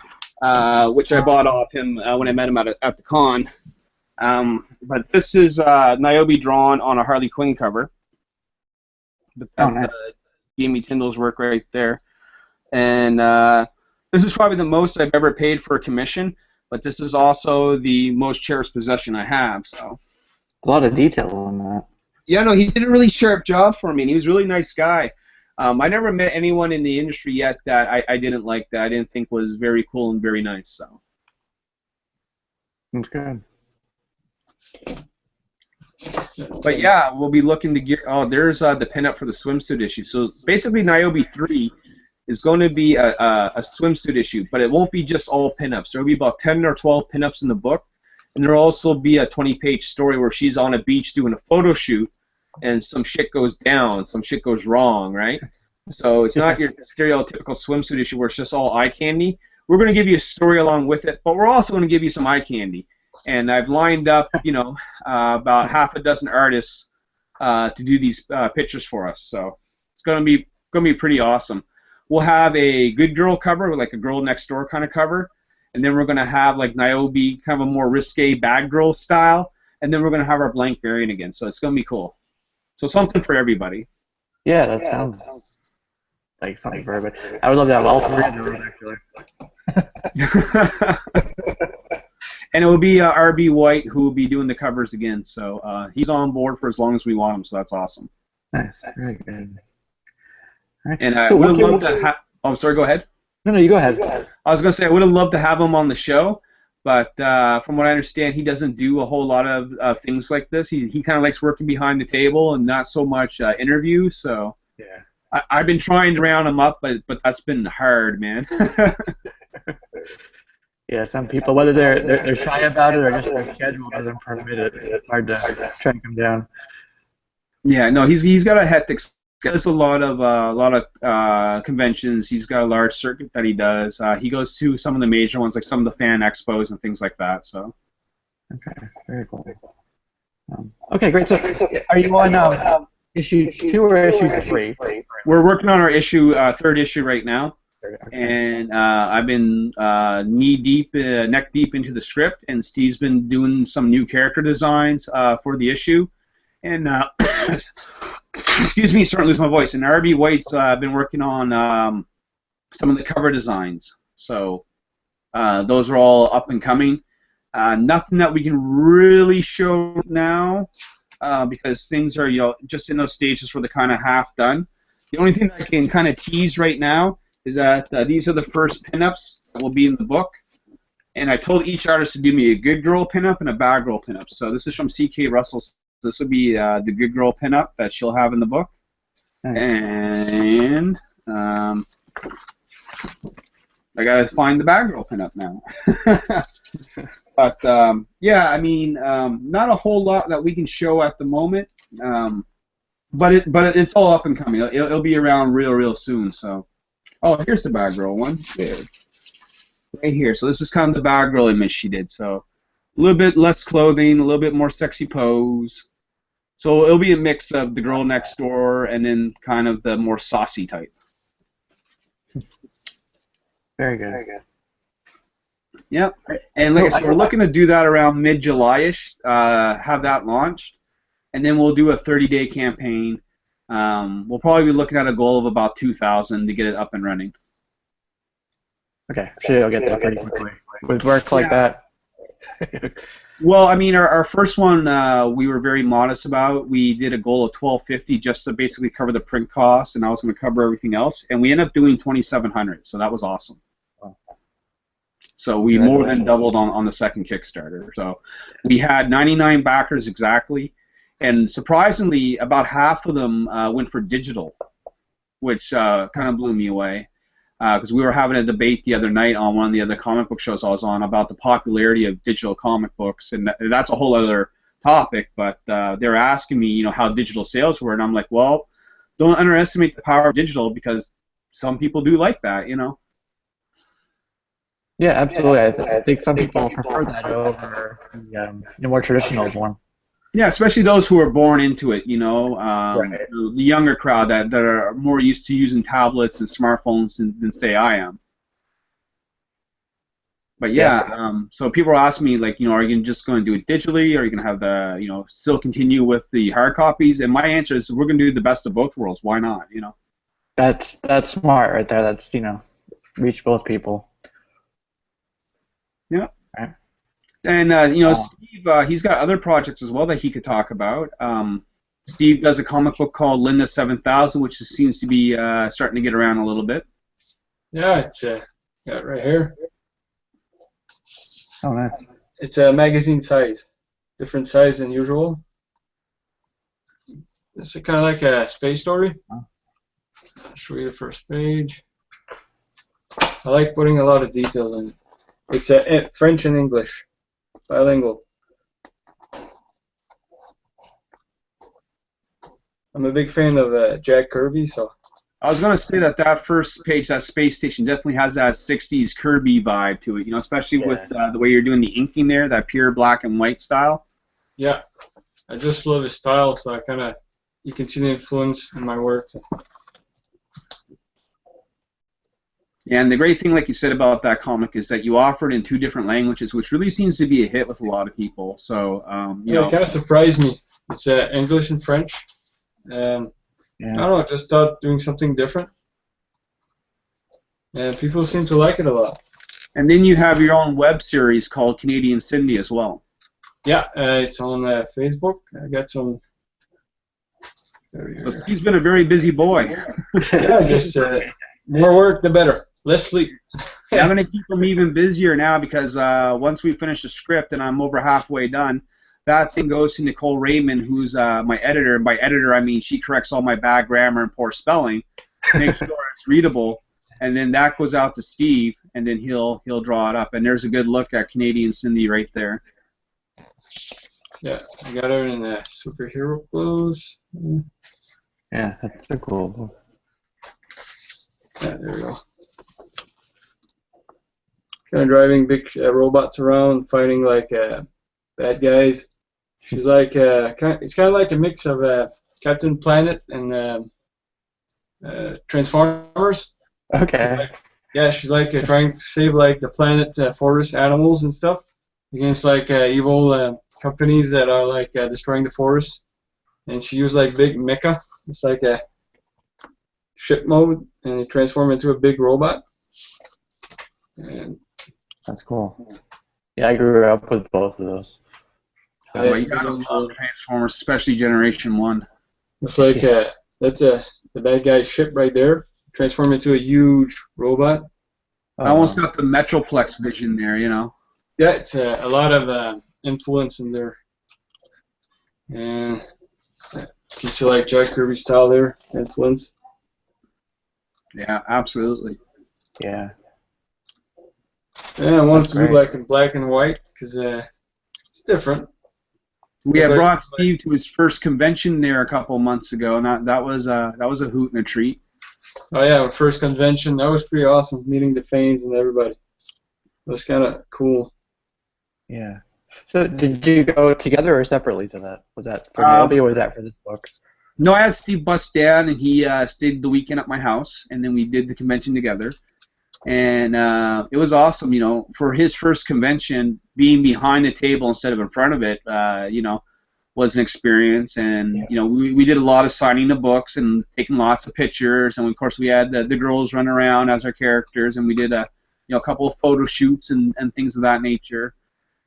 Speaker 2: which I bought off him when I met him at the con. But this is Nyobi drawn on a Harley Quinn cover. But that's
Speaker 1: nice.
Speaker 2: Jamie Tyndall's work right there. And this is probably the most I've ever paid for a commission, but this is also the most cherished possession I have. So
Speaker 1: a lot of detail on that.
Speaker 2: Yeah, no, he did a really sharp job for me, and he was a really nice guy. I never met anyone in the industry yet that I didn't like, that I didn't think was very cool and very nice. So
Speaker 1: that's good.
Speaker 2: But yeah, we'll be looking to get. Oh, there's the pinup for the swimsuit issue. So basically, Nyobi 3 is going to be a swimsuit issue, but it won't be just all pinups. There will be about 10 or 12 pinups in the book, and there will also be a 20-page story where she's on a beach doing a photo shoot, and some shit goes down, some shit goes wrong, right? So it's not your stereotypical swimsuit issue where it's just all eye candy. We're going to give you a story along with it, but we're also going to give you some eye candy. And I've lined up, about half a dozen artists to do these pictures for us. So it's going to be pretty awesome. We'll have a good girl cover, like a girl next door kind of cover, and then we're going to have like Nyobi, kind of a more risque bad girl style, and then we're going to have our blank variant again. So it's going to be cool. So something for everybody.
Speaker 1: Yeah, that sounds like something for everybody. I would love to have all three of those, actually.
Speaker 2: And it will be RB White who will be doing the covers again. So he's on board for as long as we want him, so that's awesome.
Speaker 1: Nice. Very good. All right.
Speaker 2: And I would love to have... Oh, I'm sorry, go ahead.
Speaker 1: No, you go ahead.
Speaker 2: I was going to say I would have loved to have him on the show, but from what I understand, he doesn't do a whole lot of things like this. He kind of likes working behind the table and not so much interviews. So yeah, I've been trying to round him up, but that's been hard, man.
Speaker 1: Yeah, some people, whether they're shy about it or just their schedule doesn't permit it, it's hard to track him down.
Speaker 2: Yeah, no, he's got a hectic. There's a lot of conventions. He's got a large circuit that he does. He goes to some of the major ones, like some of the fan expos and things like that. So.
Speaker 1: Okay, very cool. Okay, great. So, are you on issue 2 or issue 3?
Speaker 2: We're working on our third issue right now. And I've been neck deep into the script, and Steve's been doing some new character designs for the issue. And excuse me, starting to lose my voice. And RB White's been working on some of the cover designs. So those are all up and coming. Nothing that we can really show now because things are just in those stages where they're kind of half done. The only thing that I can kind of tease right now is that these are the first pinups that will be in the book. And I told each artist to do me a good girl pinup and a bad girl pinup. So this is from C.K. Russell. This will be the good girl pinup that she'll have in the book. Nice. And I got to find the bad girl pinup now. But, yeah, I mean, not a whole lot that we can show at the moment. But it's all up and coming. It'll be around real soon, so. Oh, here's the bad girl one. There. Right here. So this is kind of the bad girl image she did. So a little bit less clothing, a little bit more sexy pose. So it'll be a mix of the girl next door and then kind of the more saucy type.
Speaker 1: Very good. Very good.
Speaker 2: Yep. And like I said, we're looking to do that around mid-July-ish, have that launched. And then we'll do a 30-day campaign. We'll probably be looking at a goal of about 2,000 to get it up and running.
Speaker 1: Okay, I'm sure you'll get that pretty quickly. With work like that.
Speaker 2: Well, I mean, our first one we were very modest about. We did a goal of $1,250 just to basically cover the print costs, and I was going to cover everything else. And we ended up doing $2,700, so that was awesome. So we more than doubled on the second Kickstarter. So we had 99 backers exactly. And surprisingly, about half of them went for digital, which kind of blew me away. because we were having a debate the other night on one of the other comic book shows I was on about the popularity of digital comic books, and that's a whole other topic. But they were asking me, how digital sales were, and I'm like, well, don't underestimate the power of digital because some people do like that,
Speaker 1: Yeah, absolutely. I think some people prefer that over the more traditional form.
Speaker 2: Yeah, especially those who are born into it,
Speaker 1: Right.
Speaker 2: the younger crowd that are more used to using tablets and smartphones than say I am. But yeah, so people are asking me, like, are you just going to do it digitally? Are you going to have the, still continue with the hard copies? And my answer is we're going to do the best of both worlds. Why not,
Speaker 1: That's smart right there. That's, reach both people.
Speaker 2: Yeah.
Speaker 1: Right.
Speaker 2: And, Steve, he's got other projects as well that he could talk about. Steve does a comic book called Linda 7000, which seems to be starting to get around a little bit.
Speaker 3: Yeah, it's got it right here.
Speaker 1: Oh, nice.
Speaker 3: It's a magazine size, different size than usual. It's kind of like a space story. I'll show you the first page. I like putting a lot of details in it. It's French and English, bilingual. I'm a big fan of Jack Kirby, so.
Speaker 2: I was going to say that first page, that space station, definitely has that 60s Kirby vibe to it, especially with the way you're doing the inking there, that pure black and white style.
Speaker 3: Yeah, I just love his style, so you can see the influence in my work.
Speaker 2: Yeah, and the great thing, like you said about that comic, is that you offer it in 2 different languages, which really seems to be a hit with a lot of people. So,
Speaker 3: it kind of surprised me. It's English and French. I don't know, I just thought doing something different. And people seem to like it a lot.
Speaker 2: And then you have your own web series called Canadian Cindy as well.
Speaker 3: Yeah, it's on Facebook. I got some.
Speaker 2: So Steve's been a very busy boy.
Speaker 3: Yeah, just more work, the better. Less sleep.
Speaker 2: Yeah, I'm going to keep him even busier now because once we finish the script and I'm over halfway done, that thing goes to Nicole Raymond, who's my editor. And by editor, I mean she corrects all my bad grammar and poor spelling, make sure it's readable, and then that goes out to Steve, and then he'll draw it up. And there's a good look at Canadian Cindy right there.
Speaker 3: Yeah, I got her in superhero clothes.
Speaker 1: Yeah, that's so cool.
Speaker 3: Yeah, there we go. Kind of driving big robots around, fighting like bad guys. She's like it's kind of like a mix of Captain Planet and Transformers.
Speaker 1: Okay.
Speaker 3: She's like trying to save like the planet, forest animals and stuff against like evil companies that are like destroying the forest. And she used like big mecha. It's like a ship mode, and they transform into a big robot. And
Speaker 1: that's cool. Yeah, I grew up with both of those.
Speaker 2: Well, you gotta love Transformers, especially Generation 1.
Speaker 3: It's like that's the bad guy's ship right there. Transform into a huge robot.
Speaker 2: I almost got the Metroplex vision there,
Speaker 3: Yeah, it's a lot of influence in there. And you can see like Jack Kirby style there, influence.
Speaker 2: Yeah, absolutely.
Speaker 1: Yeah.
Speaker 3: Yeah, I wanted to do like in black and white because it's different.
Speaker 2: We had brought Steve to his first convention there a couple months ago, and that was a hoot and a treat.
Speaker 3: Oh yeah, our first convention, that was pretty awesome, meeting the fans and everybody. It was kind of cool.
Speaker 1: Yeah. So did you go together or separately to that? Was that for Nyobi or was that for this book?
Speaker 2: No, I had Steve bust down, and he stayed the weekend at my house, and then we did the convention together. And it was awesome, for his first convention, being behind the table instead of in front of it, was an experience. And, we did a lot of signing the books and taking lots of pictures. And, of course, we had the girls run around as our characters, and we did a couple of photo shoots and things of that nature.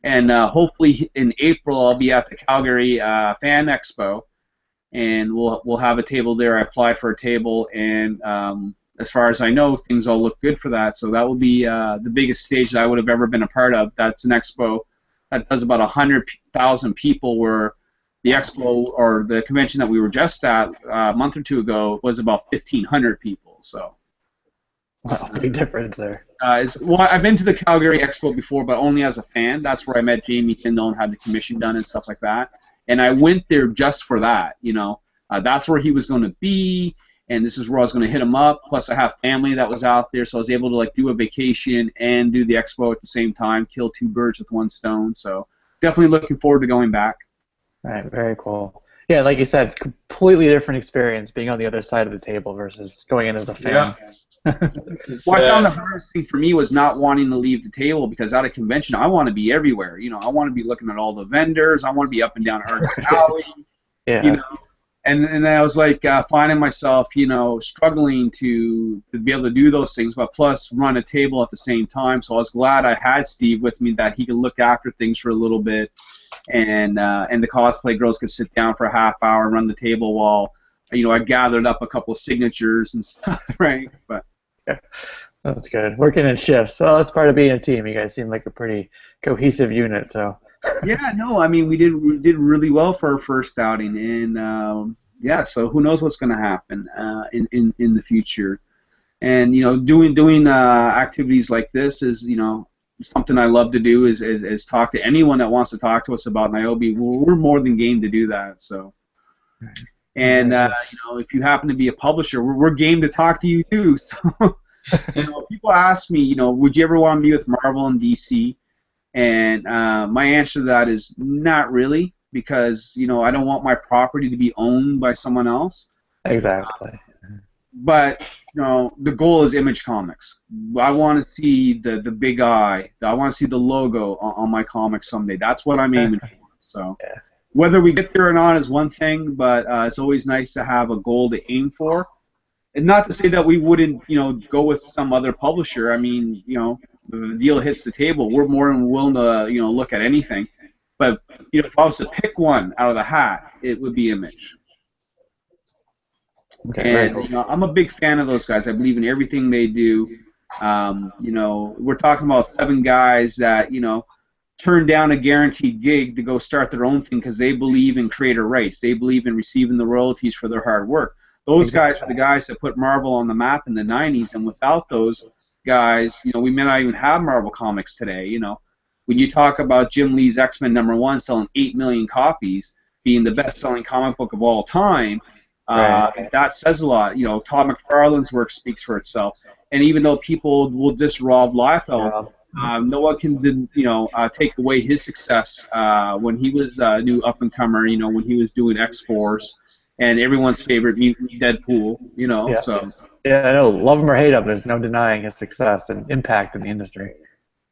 Speaker 2: And hopefully in April, I'll be at the Calgary Fan Expo, and we'll have a table there. I applied for a table, and as far as I know, things all look good for that. So that will be the biggest stage that I would have ever been a part of. That's an expo that does about 100,000 people, where the expo or the convention that we were just at a month or two ago was about 1,500 people. So
Speaker 1: Wow, big difference there.
Speaker 2: Well, I've been to the Calgary Expo before, but only as a fan. That's where I met Jamie Tyndall and had the commission done and stuff like that. And I went there just for that, you know. That's where he was going to be, and this is where I was going to hit him up. Plus, I have family that was out there, so I was able to like do a vacation and do the expo at the same time, kill two birds with one stone. So definitely looking forward to going back.
Speaker 1: Right, very cool. Yeah, like you said, completely different experience being on the other side of the table versus going in as a fan.
Speaker 3: Yeah.
Speaker 2: Well, I found the hardest thing for me was not wanting to leave the table because at a convention, I want to be everywhere. You know, I want to be looking at all the vendors. I want to be up and down Artist Alley.
Speaker 1: Yeah.
Speaker 2: You know, and I was like finding myself, you know, struggling to be able to do those things, but plus run a table at the same time. So I was glad I had Steve with me that he could look after things for a little bit, and the cosplay girls could sit down for a half hour and run the table while, you know, I gathered up a couple of signatures and stuff, right? But
Speaker 1: yeah, that's good. Working in shifts. Well, that's part of being a team. You guys seem like a pretty cohesive unit. So.
Speaker 2: Yeah, no, I mean we did really well for our first outing, and yeah, so who knows what's going to happen in the future, and you know, doing activities like this is, you know, something I love to do is talk to anyone that wants to talk to us about Nyobi. We're more than game to do that. So. And you know, if you happen to be a publisher, we're game to talk to you too. So, you know, people ask me, you know, would you ever want to be with Marvel and DC? And my answer to that is not really, because you know I don't want my property to be owned by someone else.
Speaker 1: Exactly.
Speaker 2: But you know, the goal is Image Comics. I want to see the big eye. I want to see the logo on my comics someday. That's what I'm aiming for. So. Yeah. Whether we get there or not is one thing, but it's always nice to have a goal to aim for. And not to say that we wouldn't, you know, go with some other publisher. I mean, you know, the deal hits the table, we're more than willing to, you know, look at anything. But you know, if I was to pick one out of the hat, it would be Image.
Speaker 1: Okay,
Speaker 2: and cool. You know, I'm a big fan of those guys. I believe in everything they do. You know, we're talking about 7 guys that, you know, turn down a guaranteed gig to go start their own thing because they believe in creator rights. They believe in receiving the royalties for their hard work. Those guys are the guys that put Marvel on the map in the 90s, and without those guys, you know, we may not even have Marvel Comics today. You know, when you talk about Jim Lee's X-Men #1 selling 8 million copies, being the best-selling comic book of all time, that says a lot. You know, Todd McFarlane's work speaks for itself. And even though people will diss Rob Liefeld, no one can, you know, take away his success when he was a new up-and-comer, you know, when he was doing X-Force and everyone's favorite Mutant Deadpool, you know.
Speaker 1: Yeah.
Speaker 2: So.
Speaker 1: Yeah, I know. Love him or hate him, there's no denying his success and impact in the industry.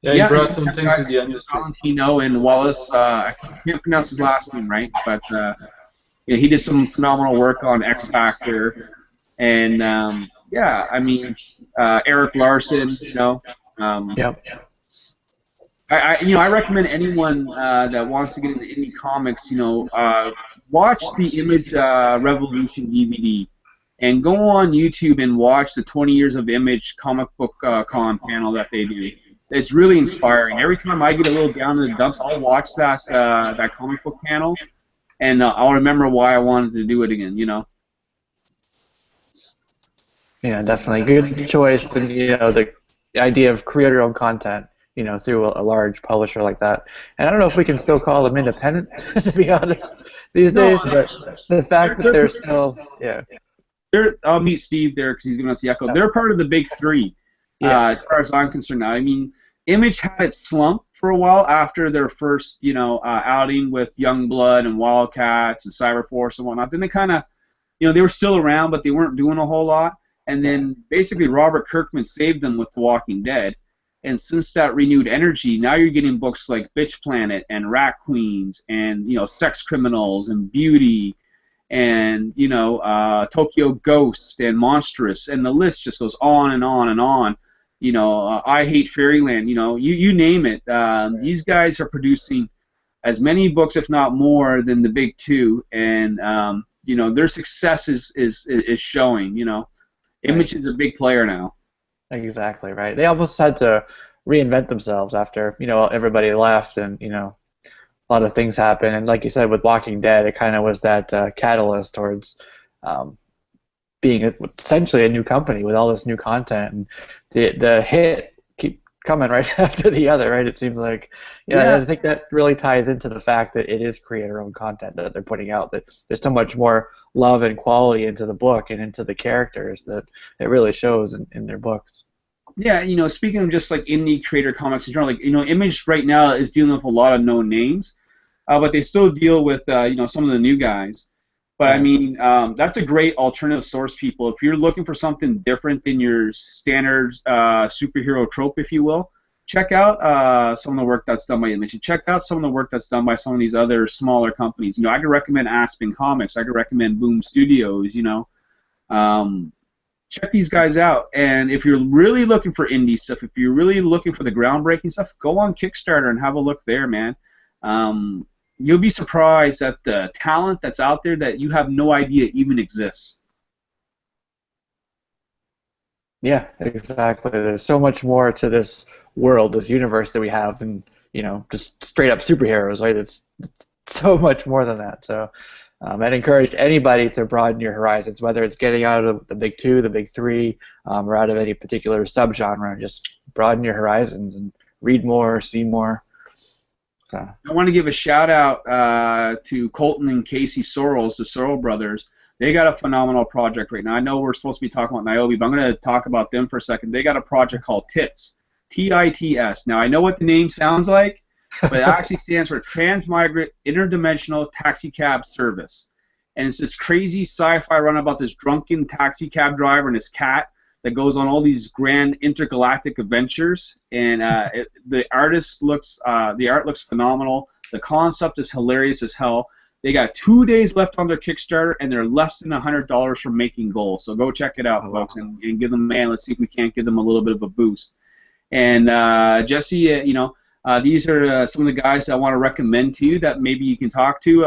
Speaker 3: Yeah, he brought them things to the industry.
Speaker 2: Valentino and Wallace, I can't pronounce his last name right, but yeah, he did some phenomenal work on X Factor, and yeah, I mean Eric Larson, you know.
Speaker 1: Yep.
Speaker 2: I recommend anyone that wants to get into indie comics, you know, watch the Image Revolution DVD, and go on YouTube and watch the 20 Years of Image comic book con panel that they do. It's really inspiring. Every time I get a little down in the dumps, I'll watch that comic book panel, and I'll remember why I wanted to do it again. You know.
Speaker 1: Yeah, definitely good choice. And you know, the idea of create your own content, you know, through a large publisher like that. And I don't know if we can still call them independent, to be honest, these days. But the fact that they're still, yeah.
Speaker 2: I'll meet Steve there because he's giving us the echo. They're part of the big 3. As far as I'm concerned now. I mean, Image had its slump for a while after their first, you know, outing with Youngblood and Wildcats and Cyberforce and whatnot. Then they kind of, you know, they were still around, but they weren't doing a whole lot. And then basically Robert Kirkman saved them with The Walking Dead. And since that renewed energy, now you're getting books like Bitch Planet and Rat Queens and, you know, Sex Criminals and Beauty and, you know, Tokyo Ghost and Monstrous, and the list just goes on and on and on. You know, I Hate Fairyland, you know, you name it. These guys are producing as many books, if not more, than the big 2, and, you know, their success is showing, you know. Image is a big player now.
Speaker 1: Exactly, right. They almost had to reinvent themselves after, you know, everybody left and, you know, a lot of things happened. And like you said, with Walking Dead, it kind of was that catalyst towards being essentially a new company with all this new content, and the hit keep coming right after the other, right? It seems like,
Speaker 2: Yeah.
Speaker 1: I think that really ties into the fact that it is creator-owned content that they're putting out. That there's so much more love and quality into the book and into the characters that it really shows in their books.
Speaker 2: Yeah, speaking of just like indie creator comics in general, like Image right now is dealing with a lot of known names, but they still deal with some of the new guys. But I mean, that's a great alternative source, people. If you're looking for something different than your standard superhero trope, if you will, check out some of the work that's done by Image. Check out some of the work that's done by some of these other smaller companies. I could recommend Aspen Comics. I could recommend Boom Studios. Check these guys out. And if you're really looking for indie stuff, if you're really looking for the groundbreaking stuff, go on Kickstarter and have a look there, man. You'll be surprised at the talent that's out there that you have no idea even exists.
Speaker 1: Yeah, exactly. There's so much more to this world, this universe that we have than, just straight up superheroes, right? It's so much more than that. So I'd encourage anybody to broaden your horizons, whether it's getting out of the big two, the big three, or out of any particular subgenre. Just broaden your horizons and read more, see more. So
Speaker 2: I want to give a shout out to Colton and Casey Sorrells, the Sorrell brothers. They got a phenomenal project right now. I know we're supposed to be talking about Nyobi, but I'm going to talk about them for a second. They got a project called TITS, T-I-T-S. Now, I know what the name sounds like, but it actually stands for Transmigrant Interdimensional Taxi Cab Service. And it's this crazy sci-fi run about this drunken taxi cab driver and his cat that goes on all these grand intergalactic adventures. And the art looks phenomenal. The concept is hilarious as hell. They got 2 days left on their Kickstarter, and they're less than $100 from making goal. So go check it out, folks, and give them, man, let's see if we can't give them a little bit of a boost. And Jesse, these are some of the guys I want to recommend to you that maybe you can talk to,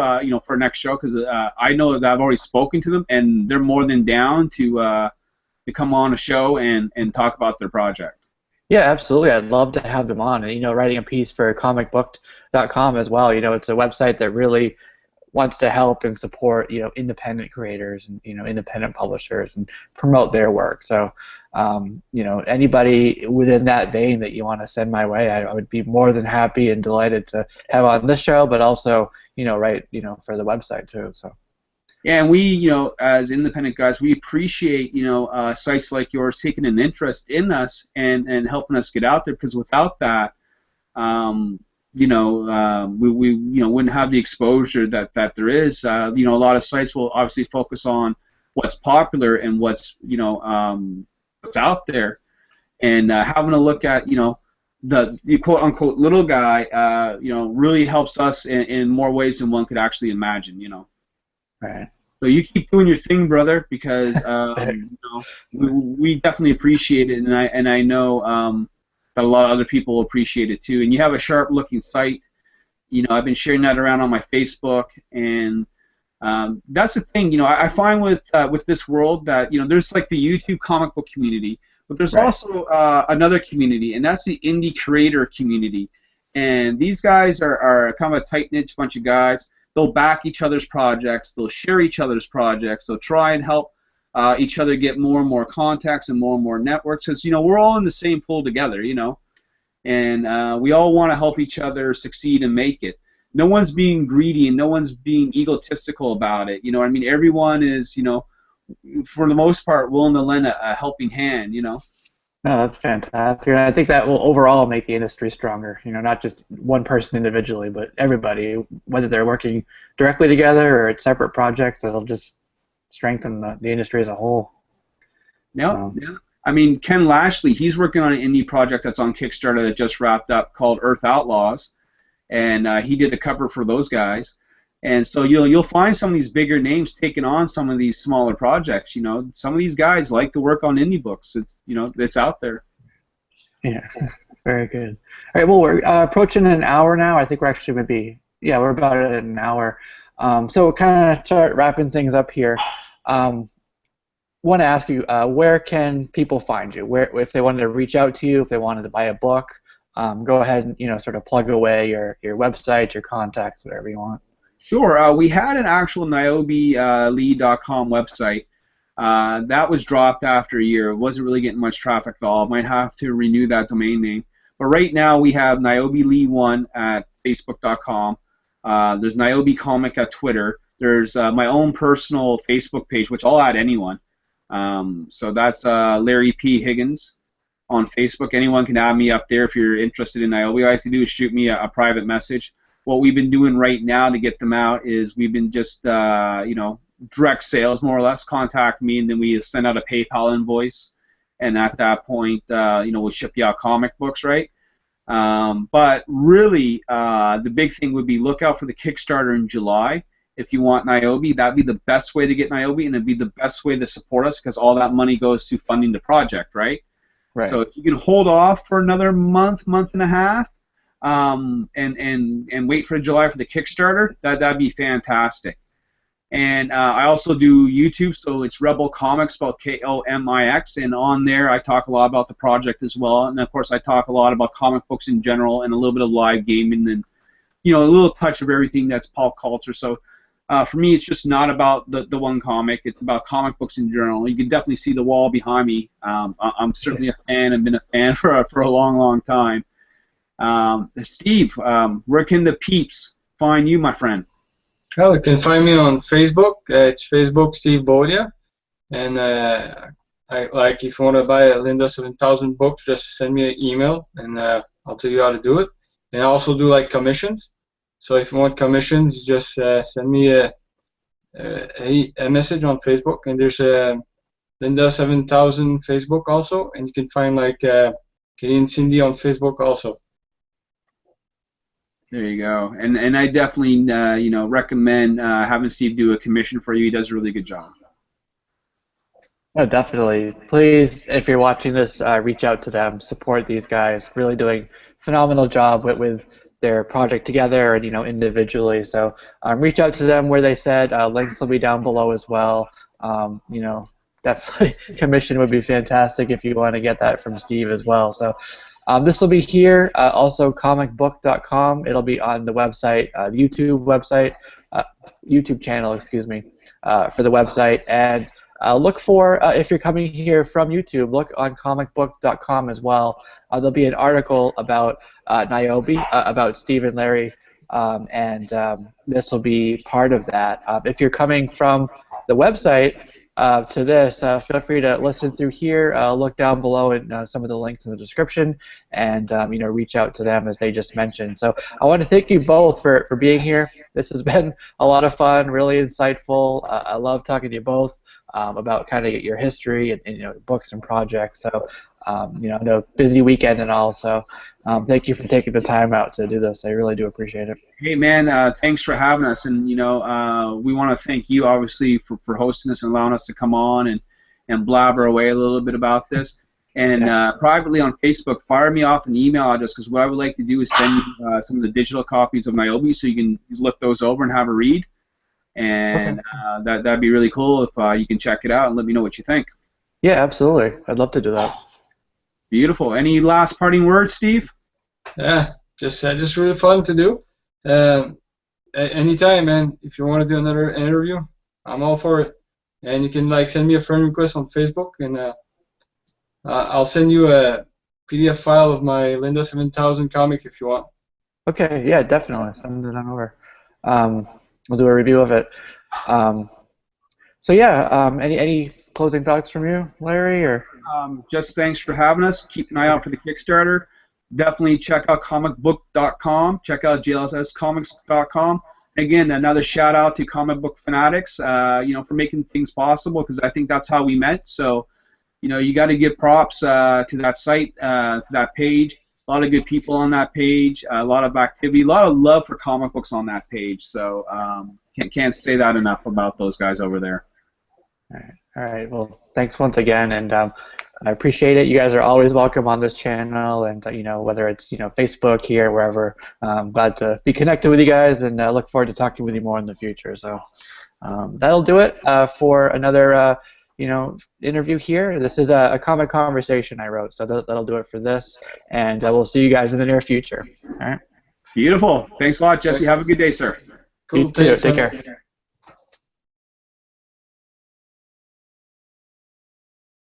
Speaker 2: for next show, because I know that I've already spoken to them, and they're more than down to come on a show and talk about their project.
Speaker 1: yeah, absolutely. I'd love to have them on. And writing a piece for comicbook.com as well. It's a website that really wants to help and support independent creators and independent publishers and promote their work. So anybody within that vein that you want to send my way, I would be more than happy and delighted to have on this show, but also write for the website too. So
Speaker 2: yeah, and we as independent guys, we appreciate sites like yours taking an interest in us and helping us get out there, because without that we wouldn't have the exposure that there is. A lot of sites will obviously focus on what's popular and what's out there, and having a look at the quote unquote little guy really helps us in more ways than one could actually imagine.
Speaker 1: Right.
Speaker 2: So you keep doing your thing, brother, because we definitely appreciate it, and I know that a lot of other people will appreciate it too. And you have a sharp-looking site. I've been sharing that around on my Facebook, and that's the thing. I find with this world that there's like the YouTube comic book community, but there's also another community, and that's the indie creator community. And these guys are kind of a tight-knit bunch of guys. They'll back each other's projects. They'll share each other's projects. They'll try and help each other get more and more contacts and more networks, because we're all in the same pool together, and we all want to help each other succeed and make it. No one's being greedy and no one's being egotistical about it. Everyone is, for the most part, willing to lend a helping hand.
Speaker 1: No, that's fantastic, and I think that will overall make the industry stronger. Not just one person individually, but everybody, whether they're working directly together or at separate projects. It'll just strengthen the industry as a whole.
Speaker 2: Yeah. I mean, Ken Lashley, he's working on an indie project that's on Kickstarter that just wrapped up called Earth Outlaws, and he did a cover for those guys. And so you'll find some of these bigger names taking on some of these smaller projects. Some of these guys like to work on indie books. It's out there.
Speaker 1: Yeah, very good. All right, well, we're approaching an hour now. I think we're actually we're about at an hour. So we'll kind of start wrapping things up here. Want to ask you, where can people find you? Where, if they wanted to reach out to you, if they wanted to buy a book, go ahead and sort of plug away your website, your contacts, whatever you want.
Speaker 2: Sure. We had an actual NyobiLee.com website, That was dropped after a year. It wasn't really getting much traffic at all. Might have to renew that domain name. But right now we have Nyobi Lee 1 at Facebook.com. There's Nyobi Comic at Twitter. There's my own personal Facebook page, which I'll add anyone. So that's Larry P. Higgins on Facebook. Anyone can add me up there if you're interested in Nyobi. All you have to do is shoot me a private message. What we've been doing right now to get them out is we've been just, direct sales, more or less. Contact me, and then we send out a PayPal invoice. And at that point, we'll ship you out comic books, right? But really, the big thing would be look out for the Kickstarter in July. If you want Nyobi, that'd be the best way to get Nyobi, and it'd be the best way to support us because all that money goes to funding the project, right?
Speaker 1: Right.
Speaker 2: So if you can hold off for another month and a half, and wait for July for the Kickstarter, that'd be fantastic. And I also do YouTube, so it's Rebel Comics, spelled Komix, and on there I talk a lot about the project as well. And of course I talk a lot about comic books in general and a little bit of live gaming and a little touch of everything that's pop culture. So for me, it's just not about the one comic. It's about comic books in general. You can definitely see the wall behind me. I'm certainly a fan and been a fan for a long time. Steve, where can the peeps find you, my friend?
Speaker 3: Well, you can find me on Facebook. It's Facebook Steve Bodia. And if you want to buy a Linda 7000 book, just send me an email, and I'll tell you how to do it. And I also do commissions. So if you want commissions, just send me a message on Facebook. And there's a Linda 7000 Facebook also, and you can find Canadian Cindy on Facebook also.
Speaker 2: There you go. And I definitely recommend having Steve do a commission for you. He does a really good job.
Speaker 1: Oh, definitely. Please, if you're watching this, reach out to them. Support these guys. Really doing a phenomenal job with their project together and individually. So reach out to them where they said. Links will be down below as well. Definitely commission would be fantastic if you want to get that from Steve as well. So. This will be here, also comicbook.com. It'll be on the website, YouTube channel, excuse me, for the website. And look for, if you're coming here from YouTube, look on comicbook.com as well. There'll be an article about Nyobi, about Steve and Larry, and this will be part of that. If you're coming from the website, to this, feel free to listen through here, look down below at some of the links in the description, and reach out to them as they just mentioned. So I want to thank you both for being here. This has been a lot of fun, really insightful. I love talking to you both about kind of your history and books and projects. So I know busy weekend and all. So thank you for taking the time out to do this. I really do appreciate it.
Speaker 2: Hey man, thanks for having us, and we want to thank you obviously for hosting us and allowing us to come on and blabber away a little bit about this. And privately on Facebook, fire me off an email address, because what I would like to do is send you some of the digital copies of Nyobi so you can look those over and have a read. And that'd be really cool if you can check it out and let me know what you think.
Speaker 1: Yeah, absolutely. I'd love to do that.
Speaker 2: Beautiful. Any last parting words, Steve?
Speaker 3: Yeah, just really fun to do. Anytime, man. If you want to do another interview, I'm all for it. And you can send me a friend request on Facebook, and I'll send you a PDF file of my Linda 7000 comic if you want.
Speaker 1: Okay, yeah, definitely. Send it on over. We'll do a review of it. So yeah, any closing thoughts from you, Larry? Or
Speaker 2: just thanks for having us. Keep an eye out for the Kickstarter. Definitely check out comicbook.com. Check out glsscomics.com. Again, another shout out to Comic Book Fanatics, for making things possible, because I think that's how we met. So, you got to give props to that site, to that page. A lot of good people on that page, a lot of activity, a lot of love for comic books on that page. So can't say that enough about those guys over there.
Speaker 1: All right. Well, thanks once again, and I appreciate it. You guys are always welcome on this channel, and whether it's Facebook here, wherever. I'm glad to be connected with you guys, and look forward to talking with you more in the future. So that'll do it for another interview here. This is a comic conversation I wrote, so that'll do it for this, and we'll see you guys in the near future. All right.
Speaker 2: Beautiful. Thanks a lot, Jesse. Have a good day, sir.
Speaker 3: Cool.
Speaker 1: You too. Take care.